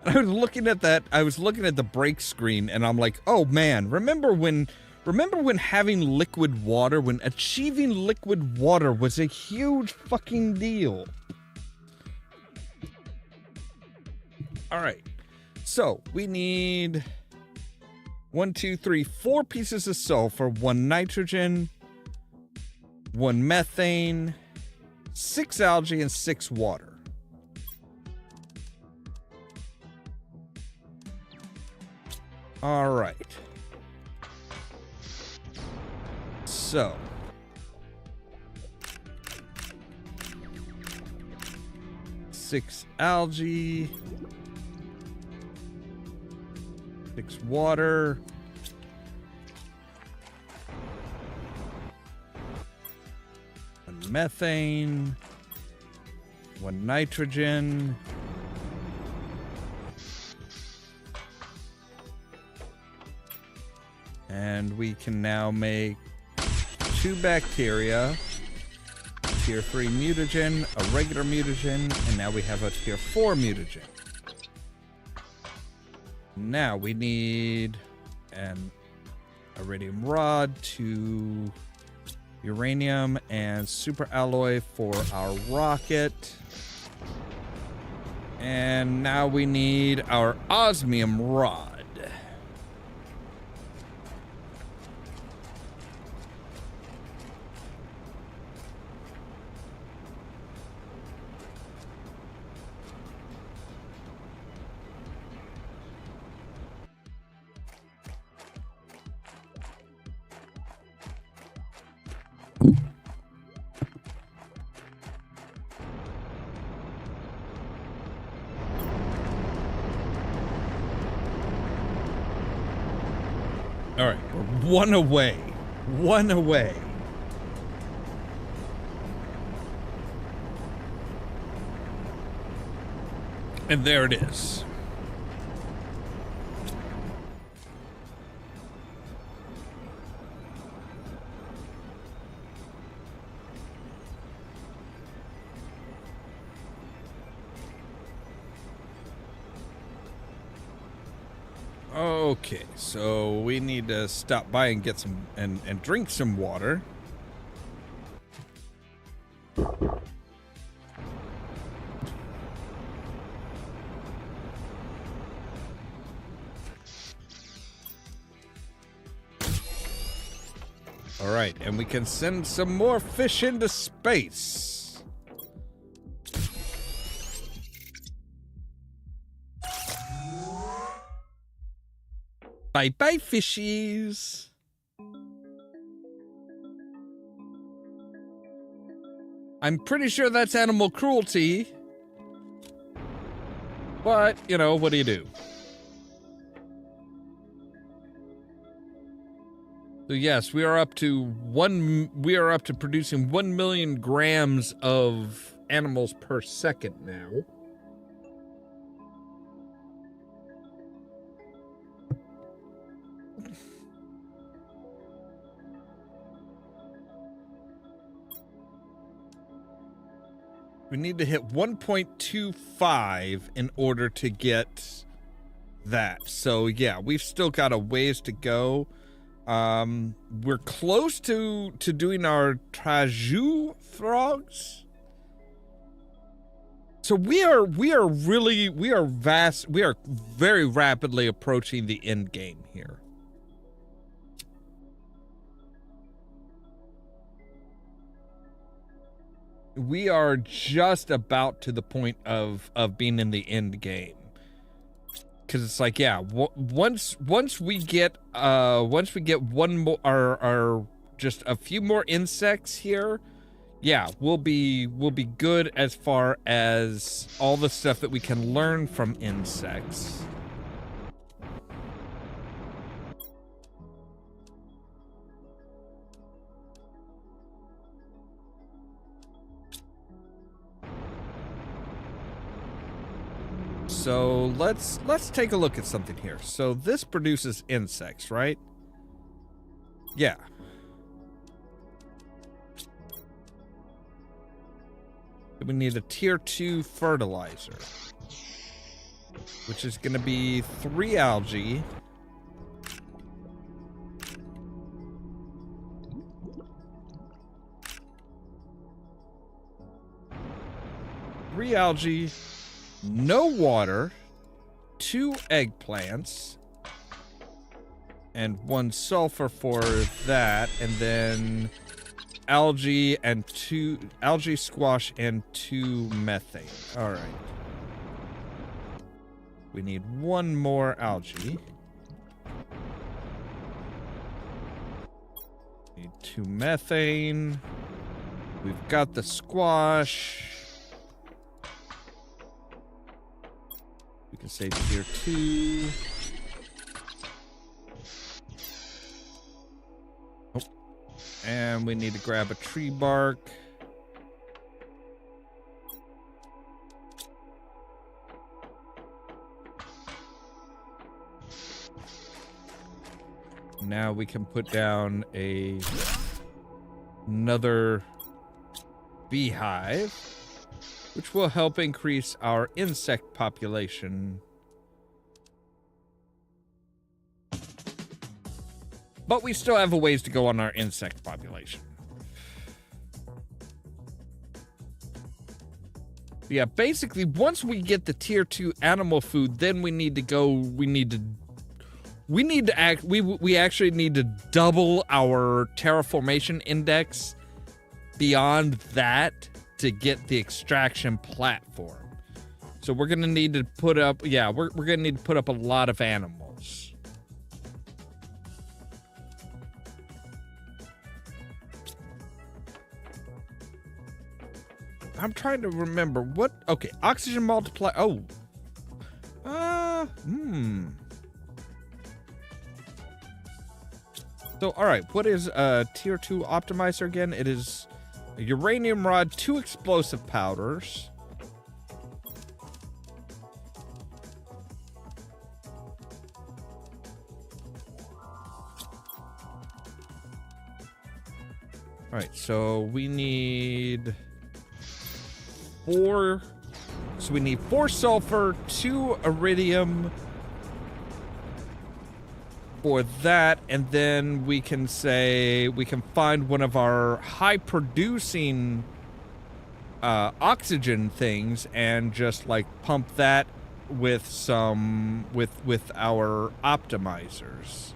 I was looking at that. I was looking at the break screen, and I'm like, "Oh man, remember when having liquid water, when achieving liquid water was a huge fucking deal." All right, so we need 1, 2, 3, 4 pieces of sulfur, 1 nitrogen, 1 methane, 6 algae, and 6 water. All right. So. Six algae. 6 water. Methane. 1 nitrogen. And we can now make 2 bacteria, tier 3 mutagen, a regular mutagen, and now we have a tier 4 mutagen. Now we need an iridium rod, 2 uranium, and super alloy for our rocket. And now we need our osmium rod. All right, we're one away. One away. And there it is. Okay, so we need to stop by and get some and drink some water. All right, and we can send some more fish into space. Bye-bye, fishies. I'm pretty sure that's animal cruelty. But, you know, what do you do? So yes, we are up to producing 1 million grams of animals per second now. We need to hit 1.25 in order to get that. So yeah, we've still got a ways to go. We're close to doing our Trajou frogs. So we are very rapidly approaching the end game here. We are just about to the point of being in the end game. Cause it's like, yeah, once we get one more, our just a few more insects here, yeah, we'll be good as far as all the stuff that we can learn from insects. So let's take a look at something here. So this produces insects, right? Yeah. We need a tier 2 fertilizer, which is going to be 3 algae. Three algae. No water, 2 eggplants, and 1 sulfur for that, and then algae and 2 algae squash and 2 methane. All right. We need 1 more algae. Need 2 methane. We've got the squash. We can say tier 2. Oh. And we need to grab a tree bark. Now we can put down another beehive, which will help increase our insect population. But we still have a ways to go on our insect population. Yeah, basically, once we get the tier 2 animal food, then we actually need to double our terraformation index beyond that to get the extraction platform. So we're gonna need to put up, yeah, we're gonna need to put up a lot of animals. I'm trying to remember what, okay, oxygen multiply, oh. So, all right, what is tier 2 optimizer again? It is a uranium rod, 2 explosive powders. All right, so we need 4. So we need 4 sulfur, 2 iridium for that, and then we can say we can find one of our high producing oxygen things and just like pump that with some with our optimizers.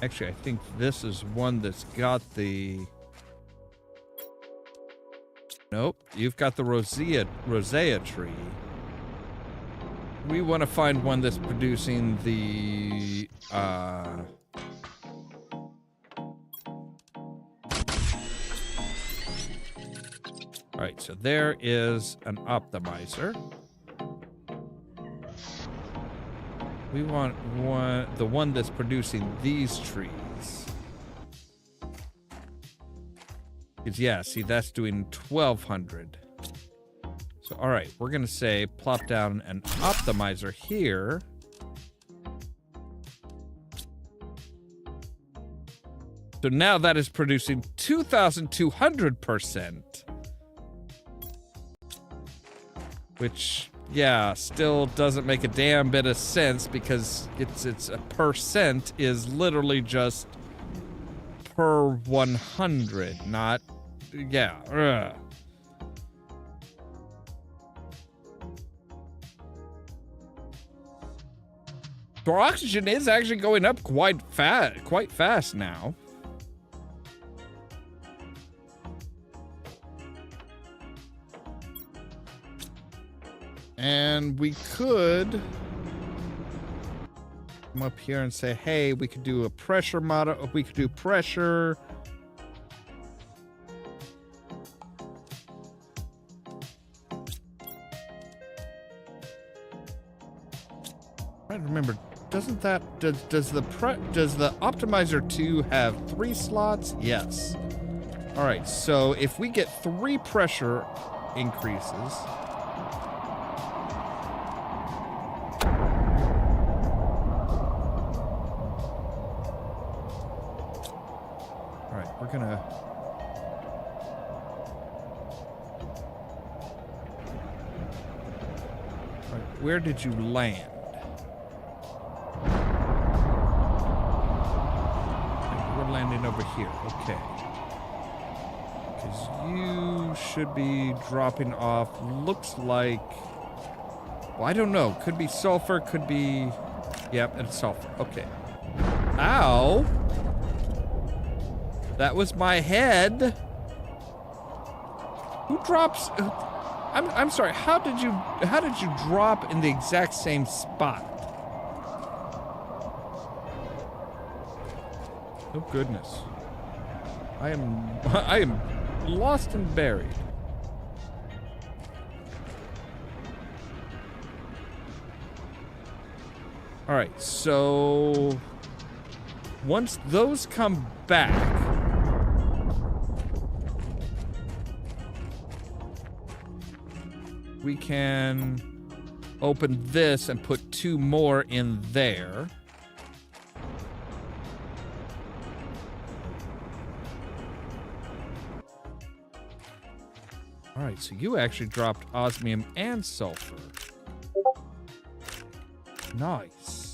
Actually, I think this is one that's got the... Nope, you've got the rosea tree. We want to find one that's producing the... Alright, so there is an optimizer. We want the one that's producing these trees. Because, yeah, see, that's doing 1,200. So, all right, we're going to say plop down an optimizer here. So now that is producing 2,200%. Which... yeah, still doesn't make a damn bit of sense because it's a percent is literally just per 100, not, yeah. Ugh. So our oxygen is actually going up quite fast now. And we could come up here and say, hey, we could do a pressure model. We could do pressure. I remember, doesn't that, does the optimizer 2 have 3 slots? Yes. All right, so if we get 3 pressure increases, we're gonna... Right, where did you land? We're landing over here, okay. Because you should be dropping off, looks like... well, I don't know, could be sulfur, could be... yep, it's sulfur, okay. Ow! That was my head. Who drops? I'm sorry. How did you drop in the exact same spot? Oh goodness. I am lost and buried. All right. So once those come back, we can open this and put 2 more in there. All right, so you actually dropped osmium and sulfur. Nice.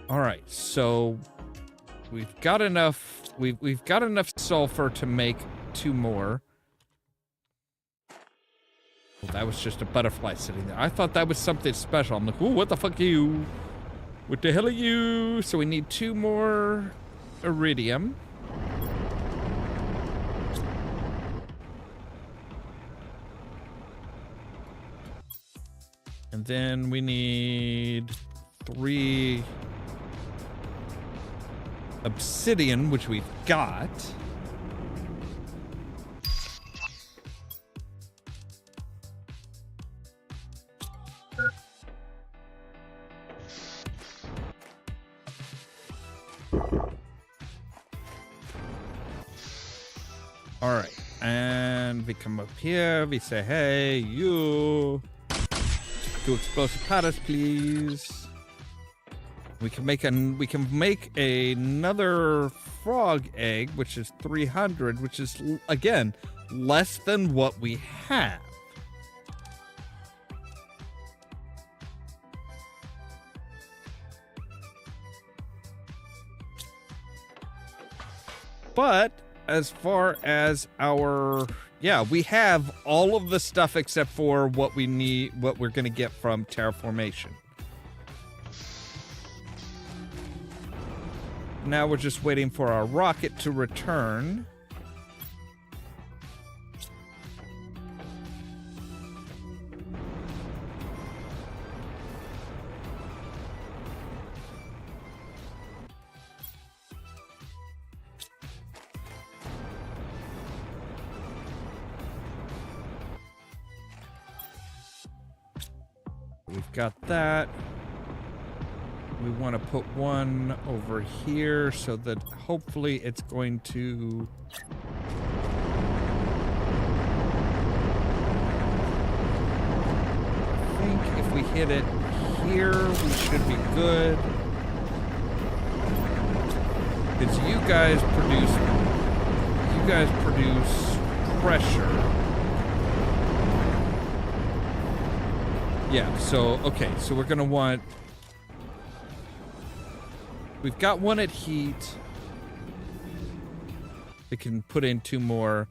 All right, so we've got enough sulfur to make 2 more. Well, that was just a butterfly sitting there. I thought that was something special. I'm like, ooh, what the fuck are you? What the hell are you? So we need 2 more iridium. And then we need 3 obsidian, which we've got. All right, and we come up here, we say, hey, you, 2 explosive powders, please. We can make another frog egg, which is 300, which is, again, less than what we have. But as far as our, yeah, we have all of the stuff except for what we need, what we're going to get from terraformation. Now we're just waiting for our rocket to return. We've got that. We want to put one over here so that hopefully it's going to... I think if we hit it here, we should be good. Because you guys produce pressure. Yeah, so, okay, so we're going to want... We've got one at heat. We can put in 2 more.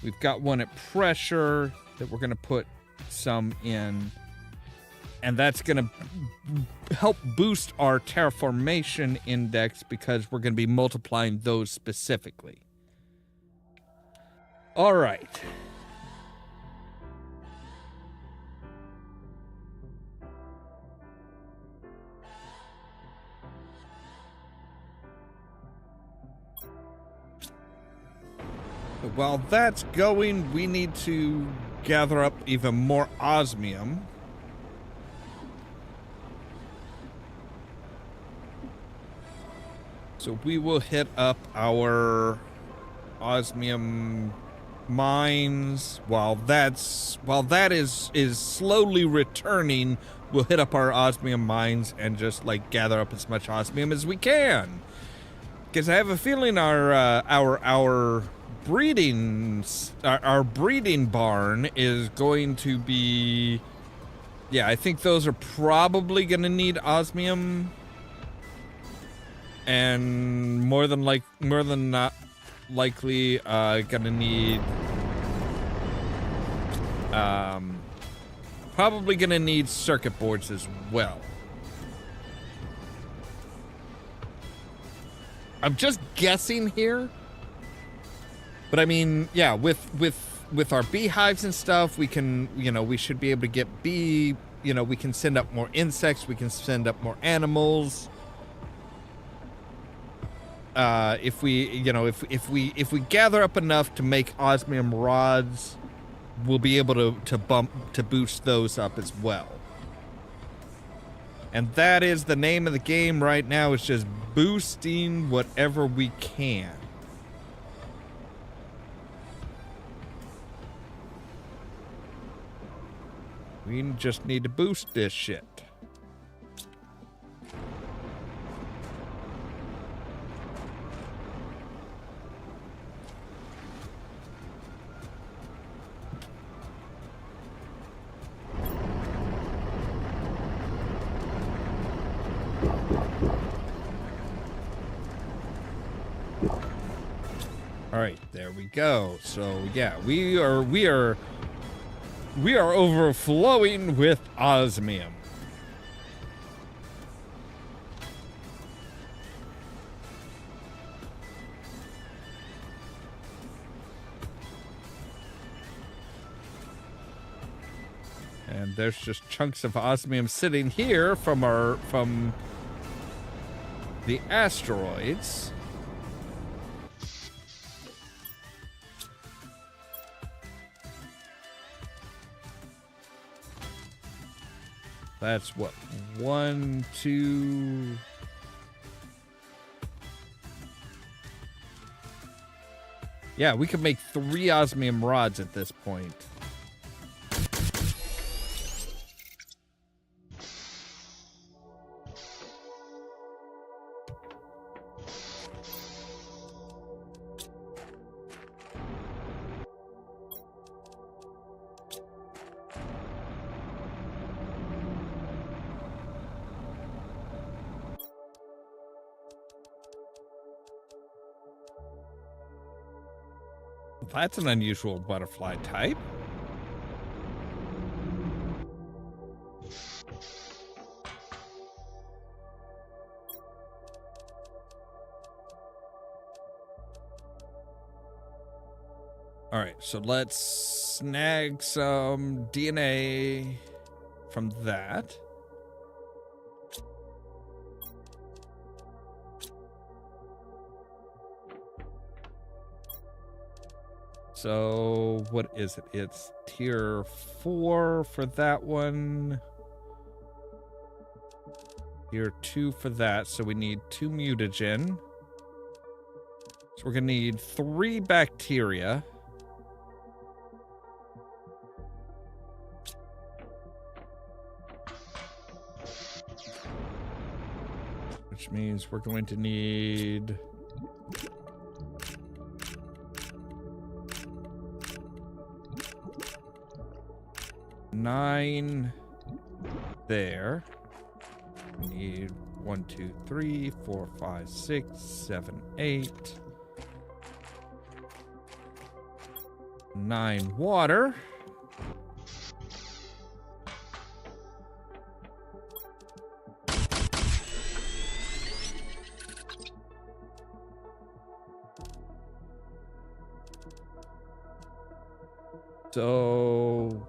We've got one at pressure that we're going to put some in. And that's going to help boost our terraformation index because we're going to be multiplying those specifically. All right. While that's going, we need to gather up even more osmium. So we will hit up our osmium mines. While that is slowly returning, we'll hit up our osmium mines and just like gather up as much osmium as we can. Because I have a feeling our breeding barn is going to be, yeah, I think those are probably going to need osmium, and more than not likely going to need probably going to need circuit boards as well. I'm just guessing here. But I mean, yeah, with our beehives and stuff, we can, we should be able to get we can send up more insects, we can send up more animals. If we gather up enough to make osmium rods, we'll be able to boost those up as well. And that is the name of the game right now, is just boosting whatever we can. We just need to boost this shit. All right, there we go. So yeah, we are We are overflowing with osmium. And there's just chunks of osmium sitting here from the asteroids. That's what, 1, 2. Yeah, we could make 3 osmium rods at this point. That's an unusual butterfly type. All right, so let's snag some DNA from that. So what is it? It's tier 4 for that one. Tier 2 for that. So we need 2 mutagen. So we're going to need 3 bacteria. Which means we're going to need 9 there. We need 1, 2, 3, 4, 5, 6, 7, 8. 9 water. So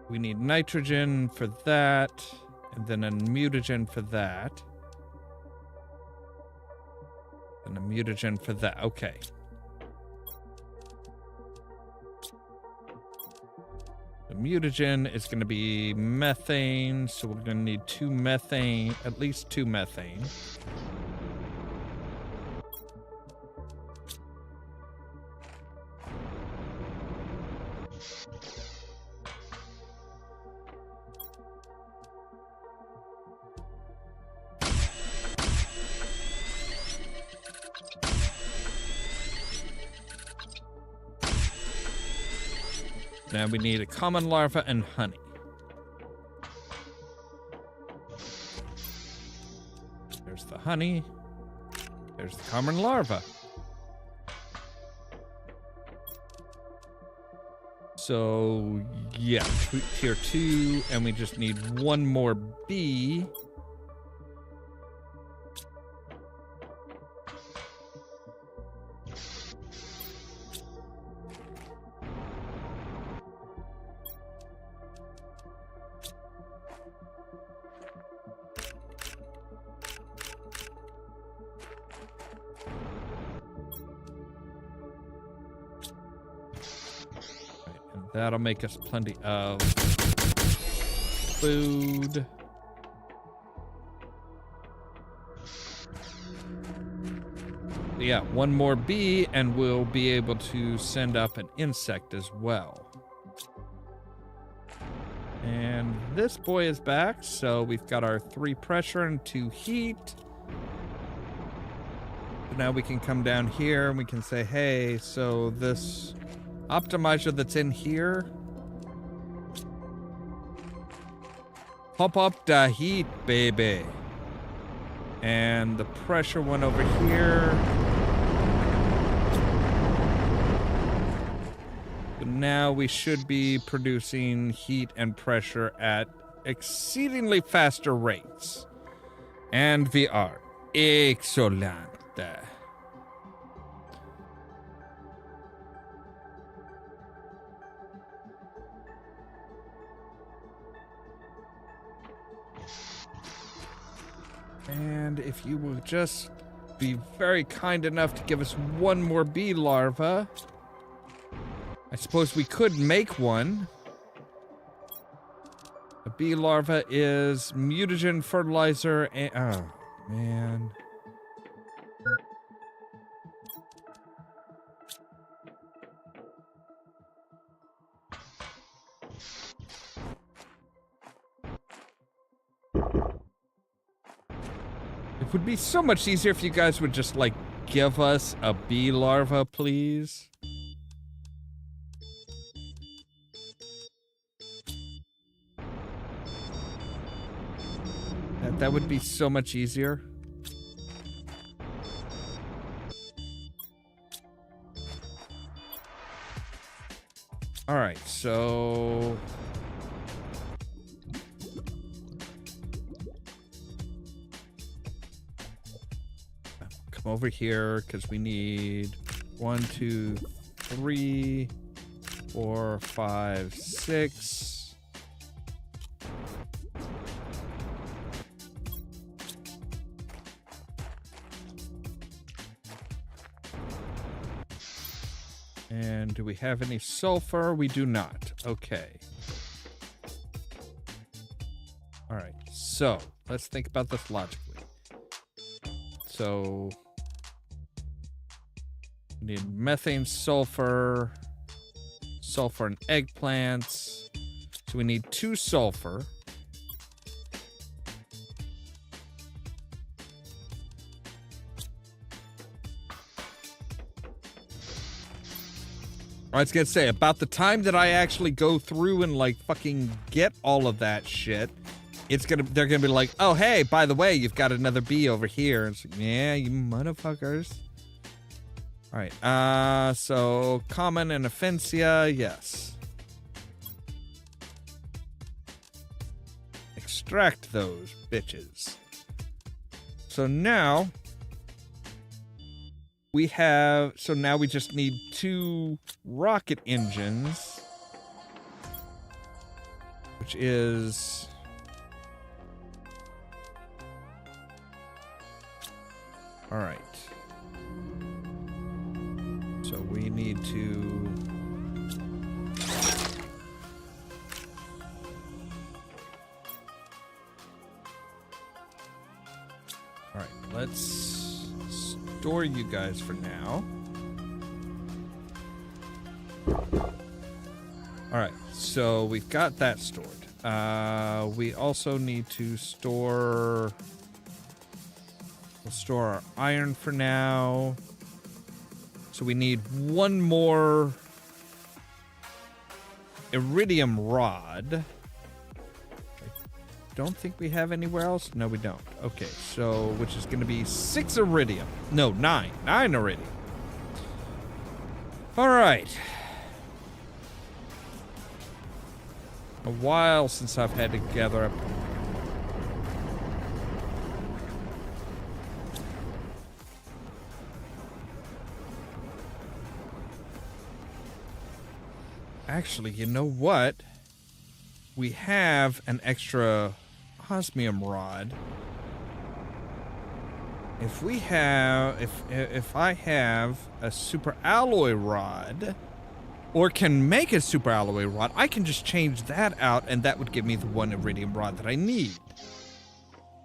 we need nitrogen for that, and then a mutagen for that. And a mutagen for that. Okay. The mutagen is going to be methane, so we're going to need 2 methane, at least 2 methane. Now we need a common larva and honey. There's the honey. There's the common larva. So, yeah, tier 2, and we just need 1 more bee. That'll make us plenty of food. Yeah, 1 more bee, and we'll be able to send up an insect as well. And this boy is back, so we've got our 3 pressure and 2 heat. Now we can come down here and we can say, hey, so this optimizer that's in here, pump up the heat, baby. And the pressure one over here. now we should be producing heat and pressure at exceedingly faster rates. And we are. Excellent. And if you will just be very kind enough to give us one more bee larva, I suppose we could make one. A bee larva is mutagen fertilizer and... Oh, man. It would be so much easier if you guys would just, like, give us a bee larva, please. That would be so much easier. All right, so... Come over here, because we need 1, 2, 3, 4, 5, 6... And do we have any sulfur? We do not. Okay. All right. So let's think about this logically. So we need methane, sulfur, sulfur and eggplants. So we need 2 sulfur. I was gonna say, about the time that I actually go through and, like, fucking get all of that shit, they're gonna be like, oh, hey, by the way, you've got another bee over here. And it's like, yeah, you motherfuckers. All right, so common and offensia, yes. Extract those bitches. So now... now we just need 2 rocket engines, which is... All right. So we need to... All right, let's store you guys for now. All right, so we've got that stored. We also need to store... We'll store our iron for now. So we need 1 more iridium rod. I don't think we have anywhere else. No, we don't. Okay, so which is going to be 6 iridium. No, 9. 9 iridium. All right. A while since I've had to gather up. Actually, you know what? We have an extra osmium rod. If we have, if I have a super alloy rod, or can make a super alloy rod, I can just change that out, and that would give me the 1 iridium rod that I need.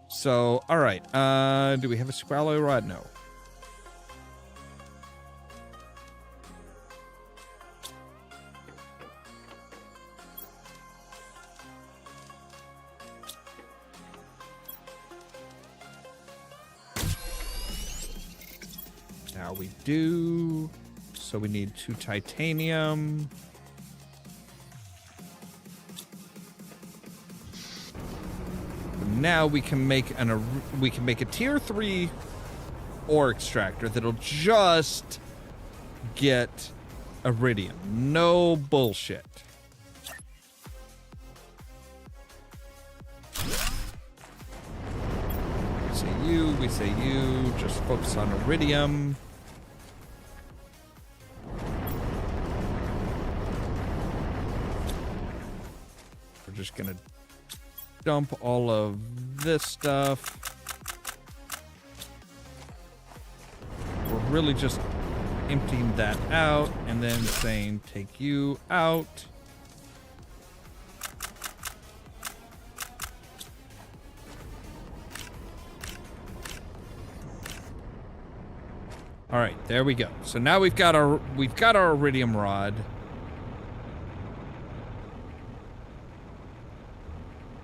So, all right. Do we have a super alloy rod? No. Now we do. So we need 2 titanium. Now we can make a tier 3 ore extractor that'll just get iridium. No bullshit. We say you. Just focus on iridium. We're just gonna dump all of this stuff. We're really just emptying that out and then saying take you out. All right, there we go. So now we've got our iridium rod.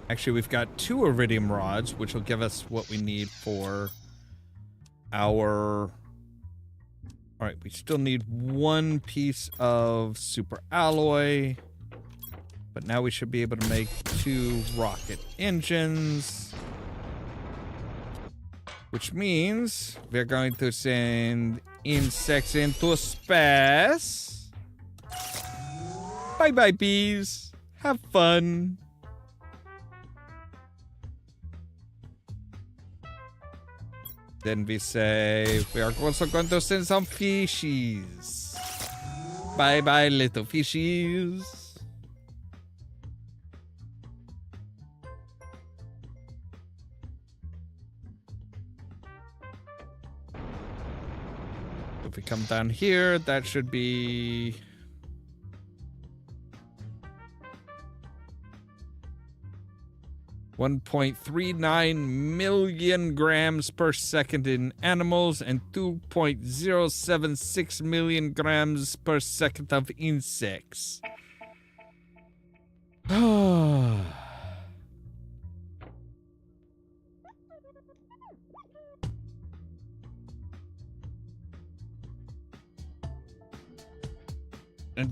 Actually, we've got 2 iridium rods, which will give us what we need for our... All right, we still need 1 piece of super alloy. But now we should be able to make 2 rocket engines. Which means we're going to send insects into space. Bye-bye, bees. Have fun. Then we say we are also going to send some fishies. Bye-bye, little fishies. If we come down here, that should be... $1.39 million grams per second in animals and 2.076 million grams per second of insects. And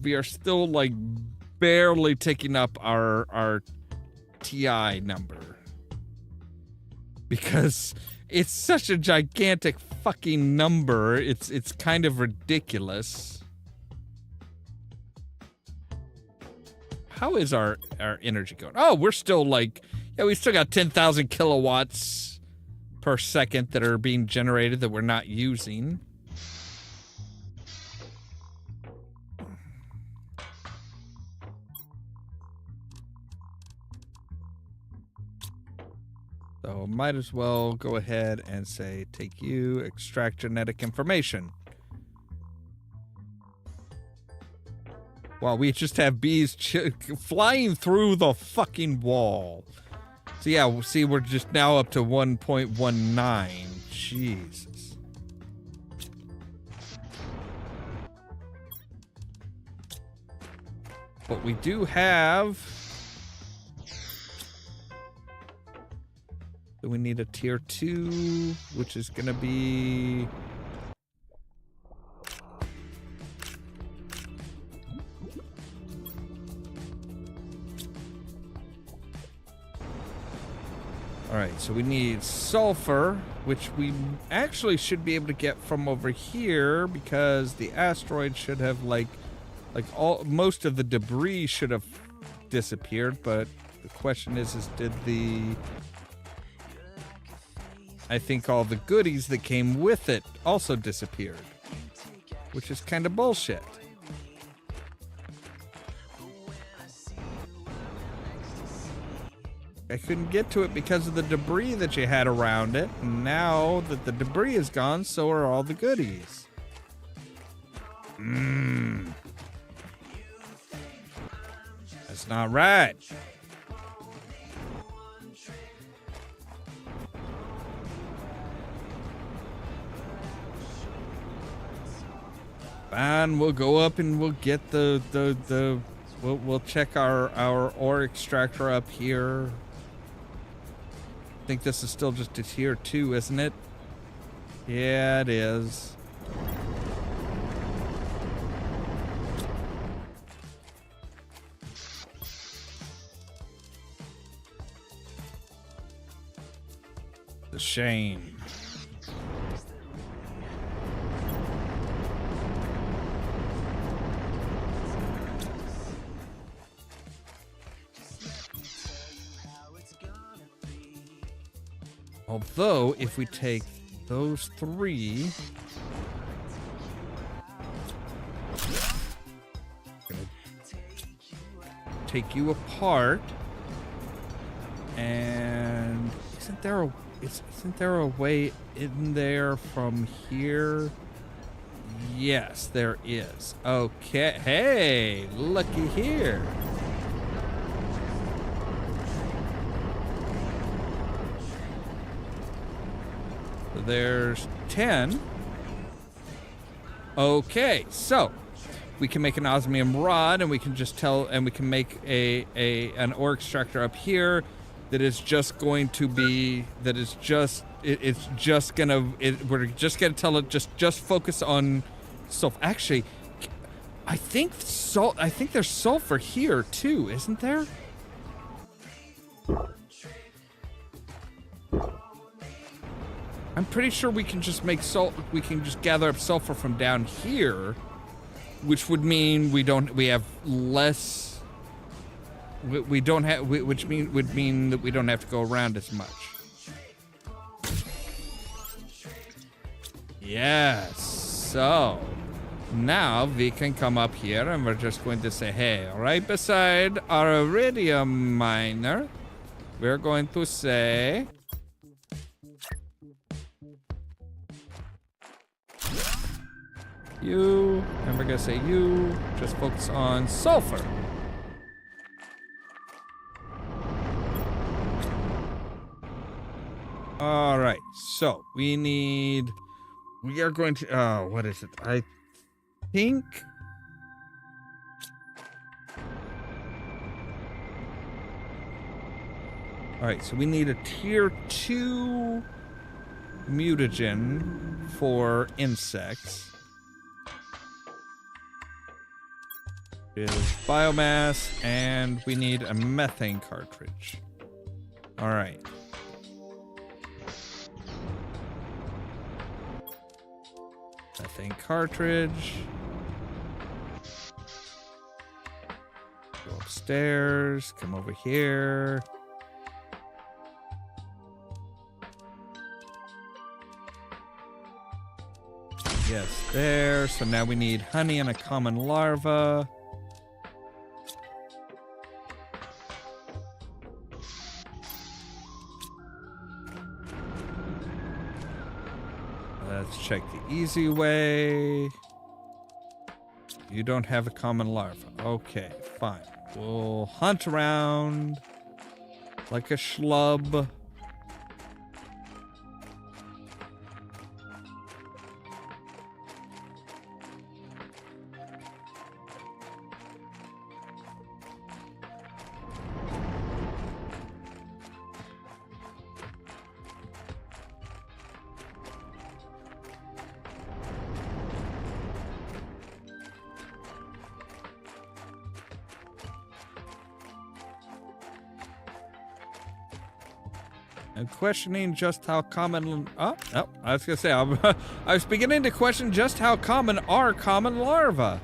we are still like barely taking up our TI number because it's such a gigantic fucking number. It's kind of ridiculous. How is our energy going? Oh, we're still like, yeah, we still got 10,000 kilowatts per second that are being generated that we're not using. So might as well go ahead and say, take you, extract genetic information. Wow, we just have bees flying through the fucking wall. So yeah, see, we're just now up to 1.19. Jesus. But we do have... We need a tier 2, which is going to be... Alright, so we need sulfur, which we actually should be able to get from over here because the asteroid should have most of the debris should have disappeared, but the question is did the... I think all the goodies that came with it also disappeared, which is kind of bullshit. I couldn't get to it because of the debris that you had around it. And now that the debris is gone, so are all the goodies. That's not right. Fine, we'll go up and we'll get we'll check our ore extractor up here. I think this is still just a tier 2, isn't it? Yeah, it is. The shame. Although, if we take those 3... take you apart. And isn't there a way in there from here? Yes, there is. Okay. Hey, looky here. So there's 10. Okay, so we can make an osmium rod, and we can just we can make an ore extractor up here that is just going to be, we're just gonna tell it just focus on sulfur. Actually, I think there's sulfur here too, isn't there? I'm pretty sure we can just we can just gather up sulfur from down here, which would mean which would mean that we don't have to go around as much. Yes. So now we can come up here, and we're just going to say, hey, right beside our iridium miner, we're going to say, you, and we're going to say you, just focus on sulfur. All right, so we are going to, what is it? I think, all right, so we need a tier 2 mutagen for insects. Is biomass, and we need a methane cartridge. All right. Methane cartridge. Go upstairs, come over here. Yes, there. So now we need honey and a common larva. Let's check the easy way. You don't have a common larva. Okay, fine. We'll hunt around like a schlub. I'm questioning just how common... I was going to say, I was beginning to question just how common are common larvae.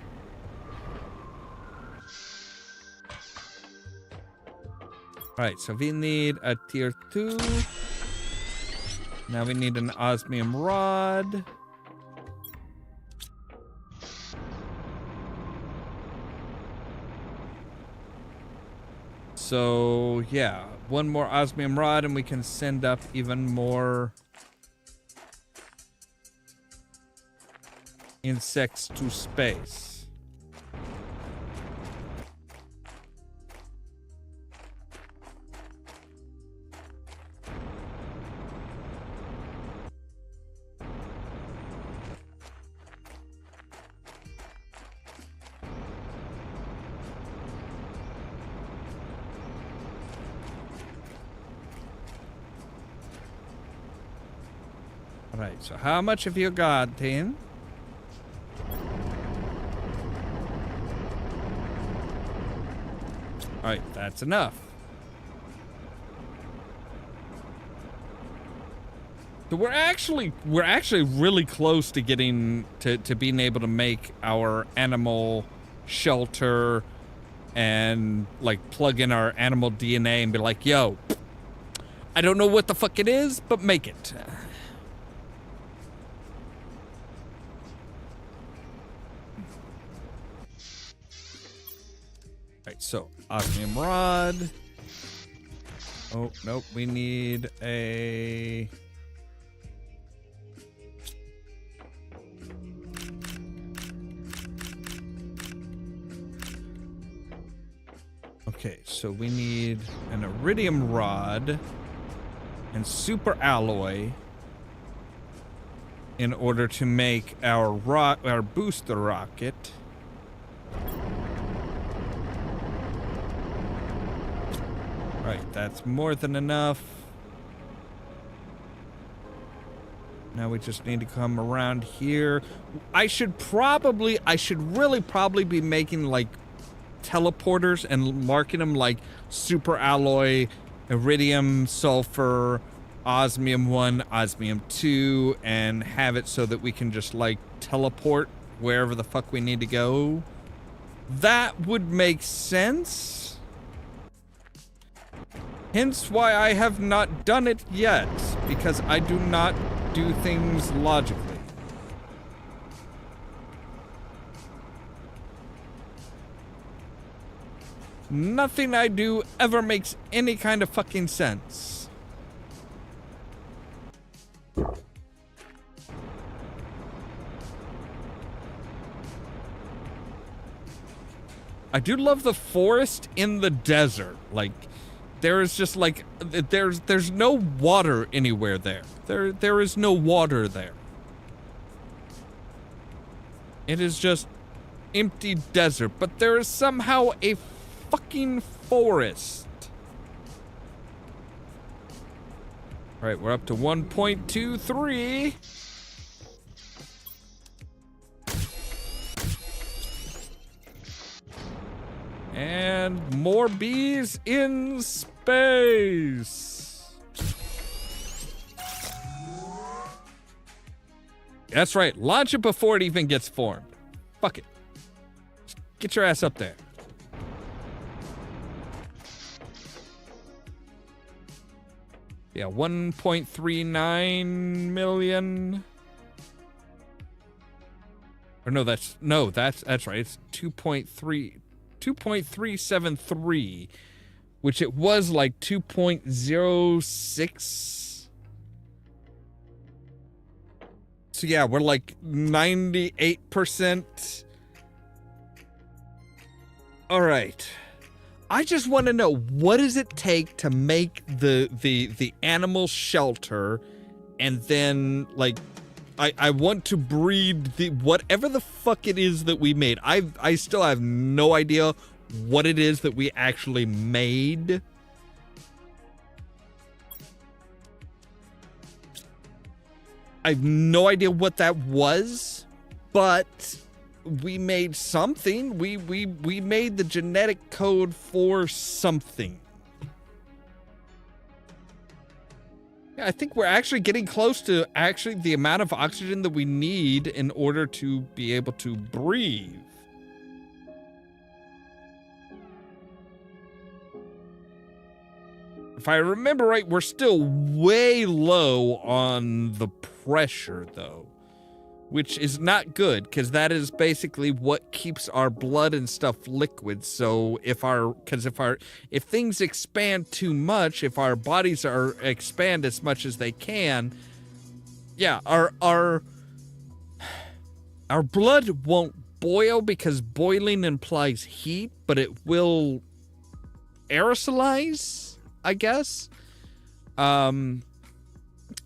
Alright, so we need a tier 2. Now we need an osmium rod. So, yeah, one more osmium rod and we can send up even more insects to space. Right, so how much have you got, Tin? Alright, that's enough. So we're actually really close to getting to being able to make our animal shelter and like plug in our animal DNA and be like, yo, I don't know what the fuck it is, but make it. Alright, so osmium rod. Oh, nope, we need a... Okay, so we need an iridium rod and super alloy in order to make our booster rocket. Right, that's more than enough. Now we just need to come around here. I should really probably be making like teleporters and marking them like super alloy, iridium, sulfur, osmium 1, osmium 2, and have it so that we can just like teleport wherever the fuck we need to go. That would make sense. Hence why I have not done it yet, because I do not do things logically. Nothing I do ever makes any kind of fucking sense. I do love the forest in the desert. Like, there is just like, there's no water anywhere there. There is no water there. It is just empty desert, but there is somehow a fucking forest. All right, we're up to 1.23. And more bees in space. That's right. Launch it before it even gets formed. Fuck it. Just get your ass up there. Yeah, 1.39 million. Or no, that's right. It's 2.373, which it was like 2.06. So yeah, we're like 98%. All right. I just want to know, what does it take to make the animal shelter, and then like I want to breed the whatever the fuck it is that we made. I still have no idea what it is that we actually made. I have no idea what that was, but we made something. We made the genetic code for something. Yeah, I think we're actually getting close to actually the amount of oxygen that we need in order to be able to breathe. If I remember right, we're still way low on the pressure, though, which is not good, because that is basically what keeps our blood and stuff liquid. So if things expand too much, if our bodies expand as much as they can, yeah, our blood won't boil, because boiling implies heat, but it will aerosolize, I guess.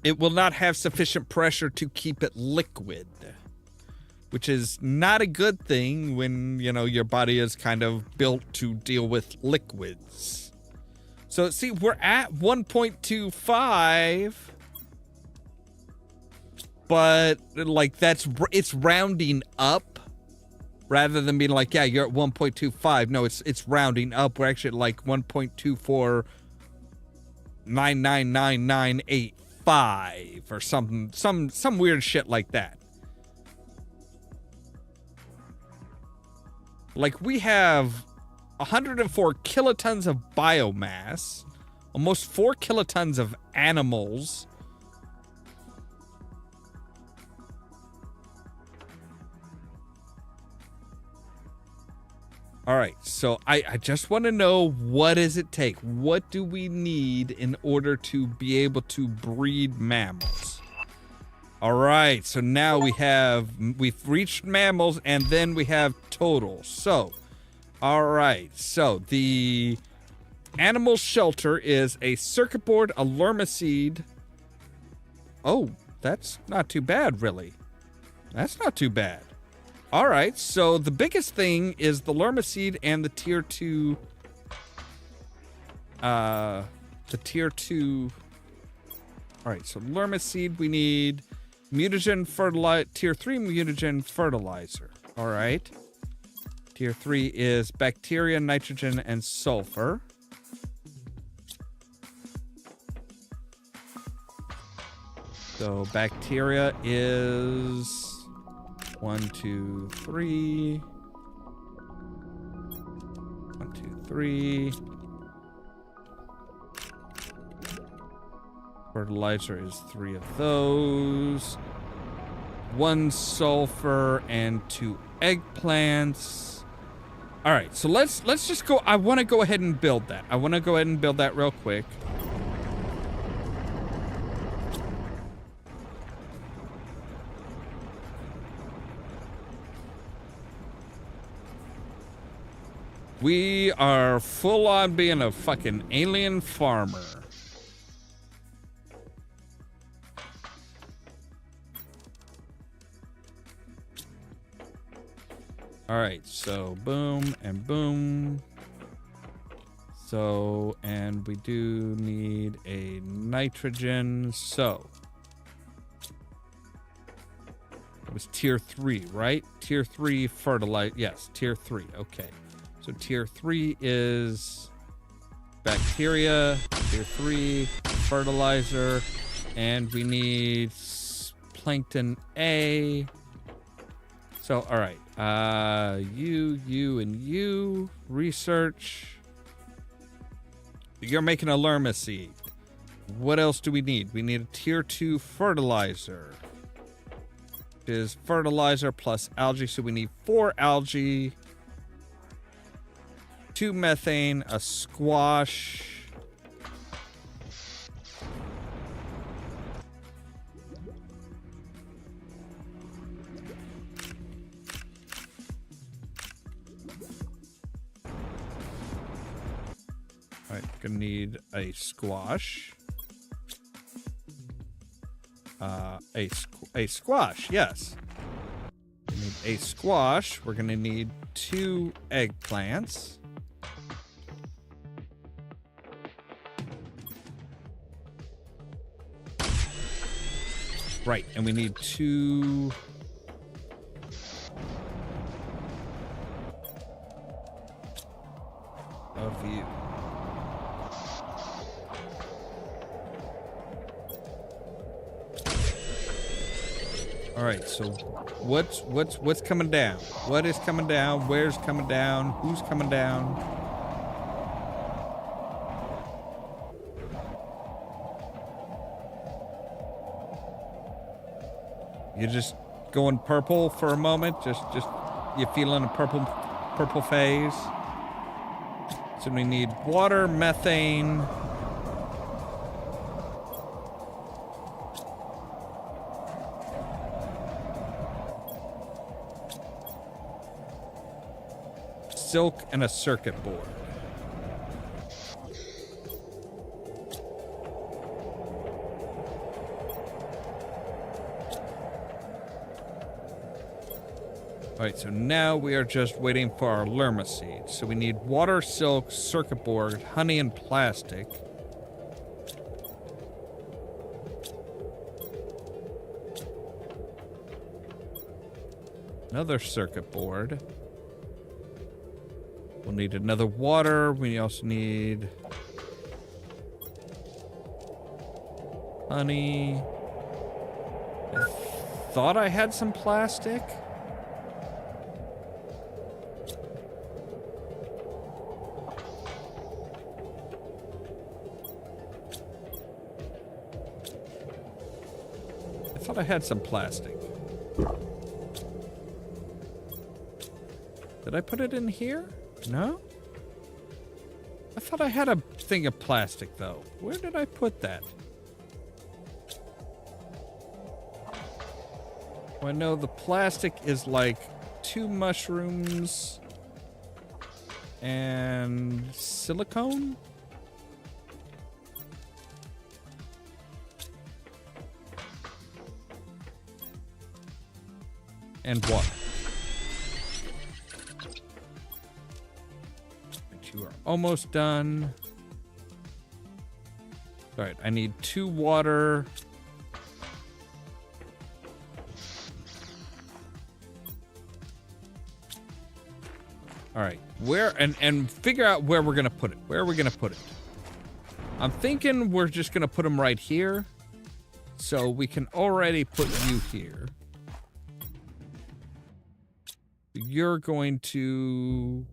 It will not have sufficient pressure to keep it liquid, which is not a good thing when, you know, your body is kind of built to deal with liquids. So, see, we're at 1.25, but, like, it's rounding up rather than being like, yeah, you're at 1.25. No, it's rounding up. We're actually at, like, 1.2499998. 5 or some weird shit like that. Like, we have 104 kilotons of biomass, almost 4 kilotons of animals. All right, so I just want to know, what does it take? What do we need in order to be able to breed mammals? All right, so now we've reached mammals, and then we have total. So, all right, so the animal shelter is a circuit board, a lermaseed. Oh, that's not too bad, really. That's not too bad. All right, so the biggest thing is the lermaseed and the tier 2. All right, so lermaseed, we need mutagen fertilizer, tier 3 mutagen fertilizer. All right. Tier 3 is bacteria, nitrogen, and sulfur. So bacteria is 1, 2, 3. 1, 2, 3. Fertilizer is 3 of those. 1 sulfur and 2 eggplants. All right, so let's just go. I want to go ahead and build that. Real quick. We are full on being a fucking alien farmer. All right, so boom and boom. So, and we do need a nitrogen. So, it was tier 3, right? Tier 3 fertilizer. Yes, tier 3. Okay. So tier 3 is bacteria, tier 3 fertilizer, and we need plankton A. So, all right, you, and you, research. You're making a lermaseed. What else do we need? We need a tier 2 fertilizer. It is fertilizer plus algae, so we need 4 algae. 2 methane, a squash. All right, gonna need a squash. A squash, yes. We need a squash. We're gonna need 2 eggplants. Right, and we need 2 of you. All right, so what's coming down? What is coming down? Where's coming down? Who's coming down? You're just going purple for a moment. Just you feeling a purple phase. So we need water, methane. Silk and a circuit board. All right, so now we are just waiting for our lermaseed. So we need water, silk, circuit board, honey, and plastic. Another circuit board. We'll need another water. We also need honey. I thought I had some plastic. thought I had some plastic. Did I put it in here? No? I thought I had a thing of plastic, though. Where did I put that? Well, I know the plastic is like 2 mushrooms and silicone? And water. But you are almost done. All right, I need 2 water. All right, where and figure out where we're gonna put it. Where are we gonna put it? I'm thinking we're just gonna put them right here, so we can already put you here. You're going to.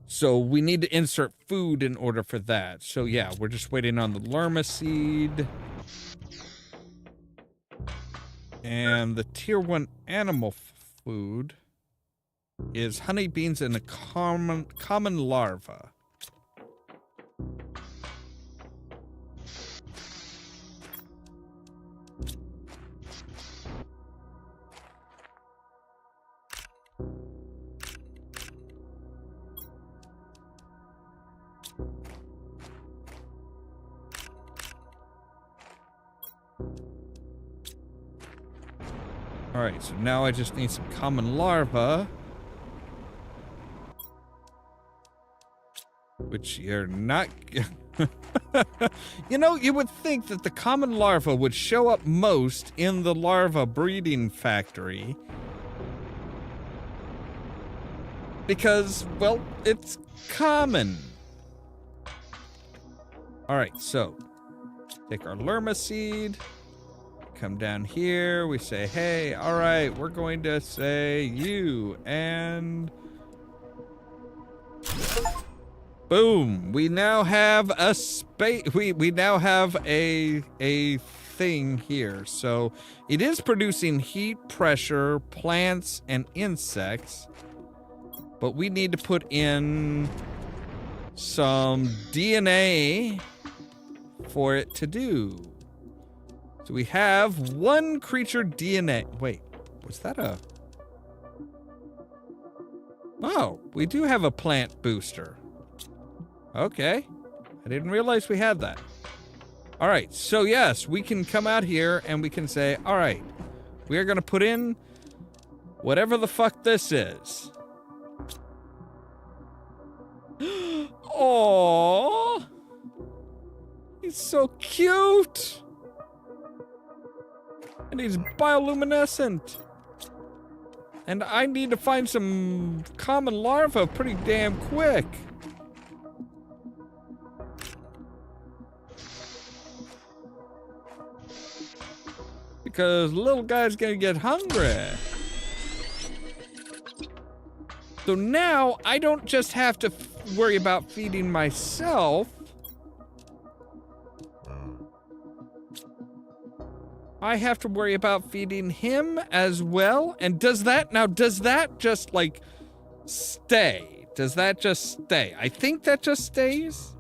So we need to insert food in order for that. So yeah, we're just waiting on the llama seed. And the tier 1 animal food is honey beans and a common larva. All right, so now I just need some common larva. Which you're not... You know, you would think that the common larva would show up most in the larva breeding factory. Because, well, it's common. Alright, so take our llama seed. Come down here. We say, hey, alright, we're going to say you and... Boom! We now have a space. We now have a thing here. So it is producing heat, pressure, plants, and insects. But we need to put in some DNA for it to do. So we have 1 creature DNA. Wait, was that a... Oh, we do have a plant booster. Okay. I didn't realize we had that. All right. So, yes, we can come out here and we can say, all right, we are going to put in whatever the fuck this is. Aww. He's so cute. And he's bioluminescent. And I need to find some common larvae pretty damn quick. Because little guy's gonna get hungry. So now I don't just have to worry about feeding myself. I have to worry about feeding him as well. And does that just like stay? Does that just stay? I think that just stays.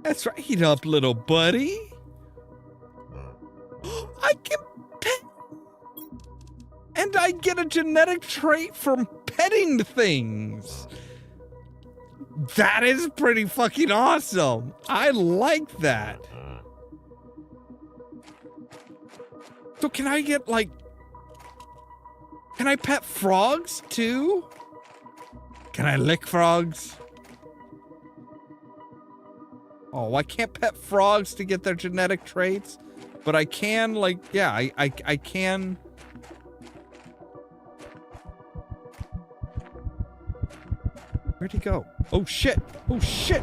That's right. Eat up, little buddy. I can pet. And I get a genetic trait from petting things. That is pretty fucking awesome. I like that. So can I get like... Can I pet frogs too? Can I lick frogs? Oh, I can't pet frogs to get their genetic traits. But I can, like, yeah, I can. Where'd he go? Oh, shit. Oh, shit.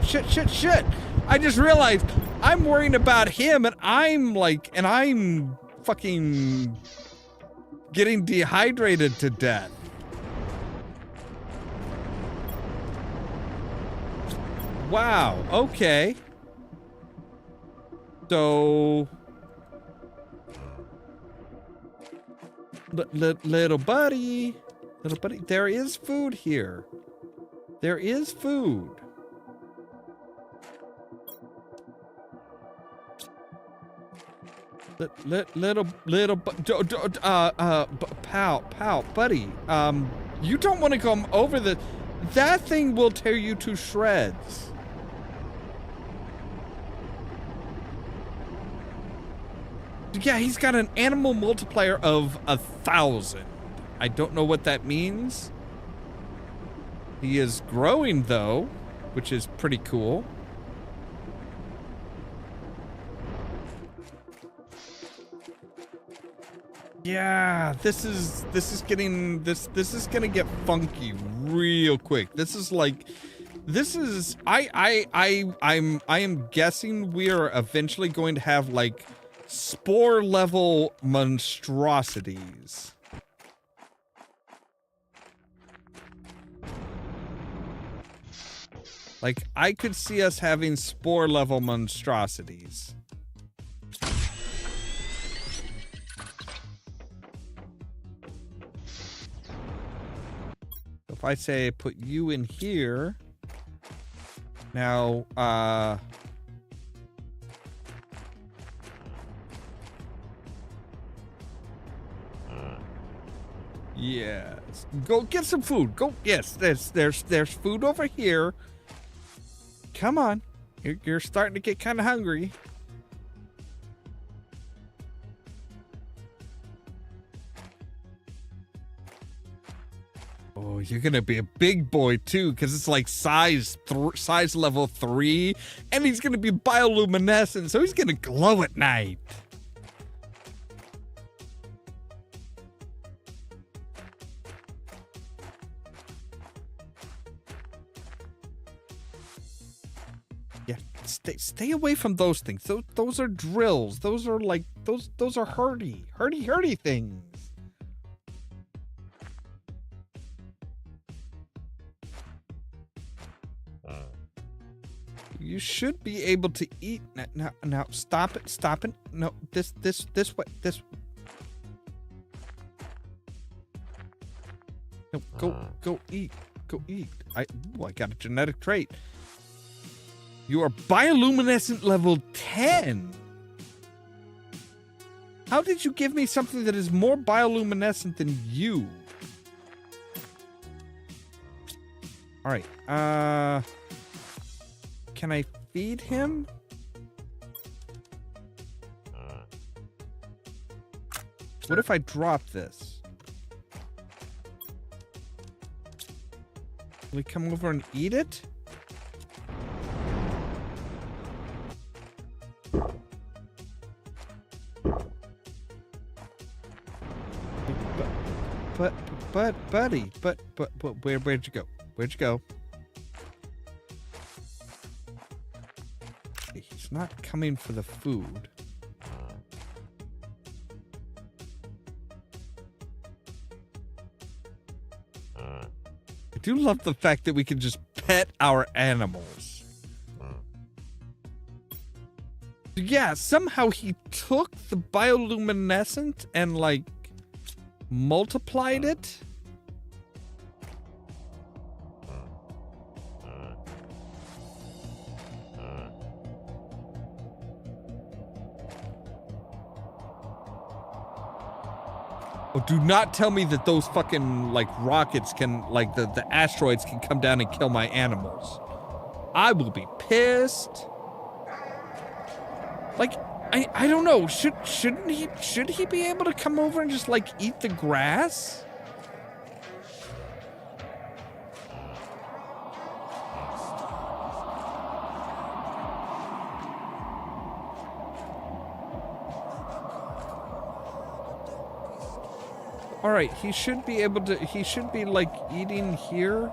I just realized I'm worrying about him and I'm fucking getting dehydrated to death. Wow. Okay. So... Little buddy. Little buddy. There is food here. There is food. Little, pal, buddy. You don't want to come over the... That thing will tear you to shreds. Yeah, he's got an animal multiplier of 1,000. I don't know what that means. He is growing, though, which is pretty cool. Yeah, this is gonna get funky real quick. I am guessing we are eventually going to have like spore level monstrosities. Like, I could see us having spore level monstrosities. If I say put you in here, now, yes, go get some food. Go, yes, there's food over here. Come on, you're starting to get kind of hungry. Oh, you're gonna be a big boy too, because it's like size level 3, and he's gonna be bioluminescent, so he's gonna glow at night. Yeah, stay away from those things. Those are drills. Those are like those are hurdy things. You should be able to eat now. Stop it. No, this way. This. No, go eat. I got a genetic trait. You are bioluminescent level 10. How did you give me something that is more bioluminescent than you? All right. Can I feed him? What if I drop this? Will he come over and eat it? But buddy, but where'd you go? Where'd you go? He's not coming for the food. I do love the fact that we can just pet our animals. Yeah, somehow he took the bioluminescent and like multiplied it. Oh, do not tell me that those fucking, like, rockets can, like, the asteroids can come down and kill my animals. I will be pissed. Like, I don't know. Should he be able to come over and just, like, eat the grass? All right, he should be able to, he should be like eating here.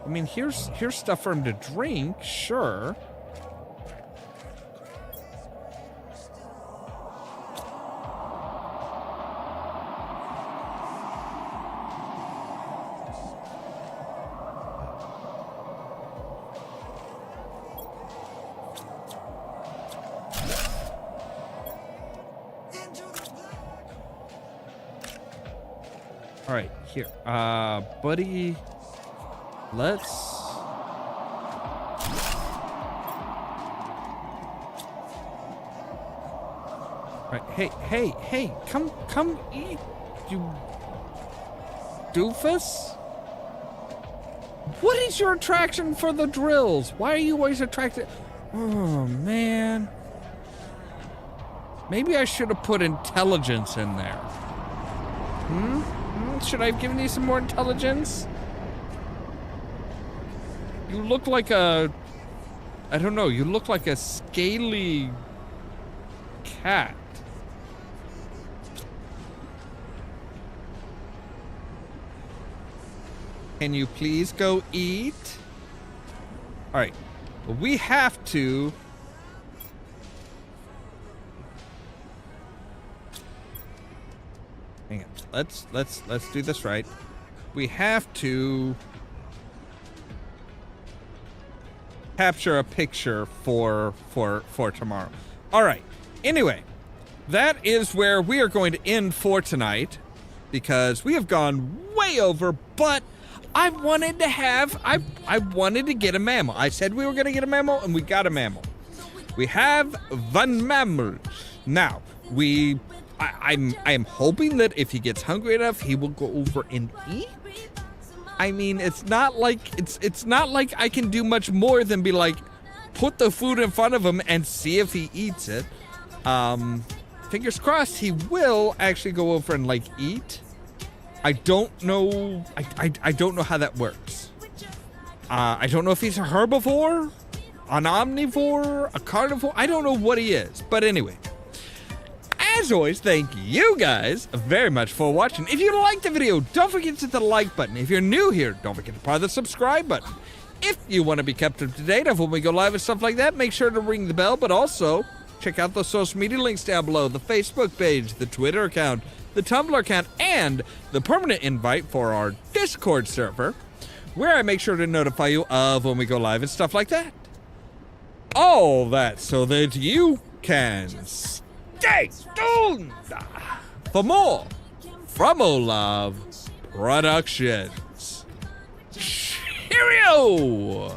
I mean, here's stuff for him to drink, sure. All right, here. Buddy, let's... All right, hey, come eat, you doofus. What is your attraction for the drills? Why are you always attracted? Oh, man. Maybe I should have put intelligence in there. Should I have given you some more intelligence? You look like a... I don't know, you look like a scaly cat. Can you please go eat? All right, well, we have to... Hang on, let's do this right. We have to capture a picture for tomorrow. All right, anyway, that is where we are going to end for tonight because we have gone way over, but I wanted to get a mammal. I said we were going to get a mammal, and we got a mammal. We have one mammal. Now, I am hoping that if he gets hungry enough, he will go over and eat. I mean, it's not like I can do much more than be like, put the food in front of him and see if he eats it. Fingers crossed he will actually go over and like eat. I don't know. I don't know how that works. I don't know if he's a herbivore, an omnivore, a carnivore. I don't know what he is. But anyway, as always, thank you guys very much for watching. If you liked the video, don't forget to hit the like button. If you're new here, don't forget to press the subscribe button. If you want to be kept up to date of when we go live and stuff like that, make sure to ring the bell. But also, check out the social media links down below. The Facebook page, the Twitter account, the Tumblr account, and the permanent invite for our Discord server, where I make sure to notify you of when we go live and stuff like that. All that so that you can stay tuned for more from Ollamh Productions. Cheerio!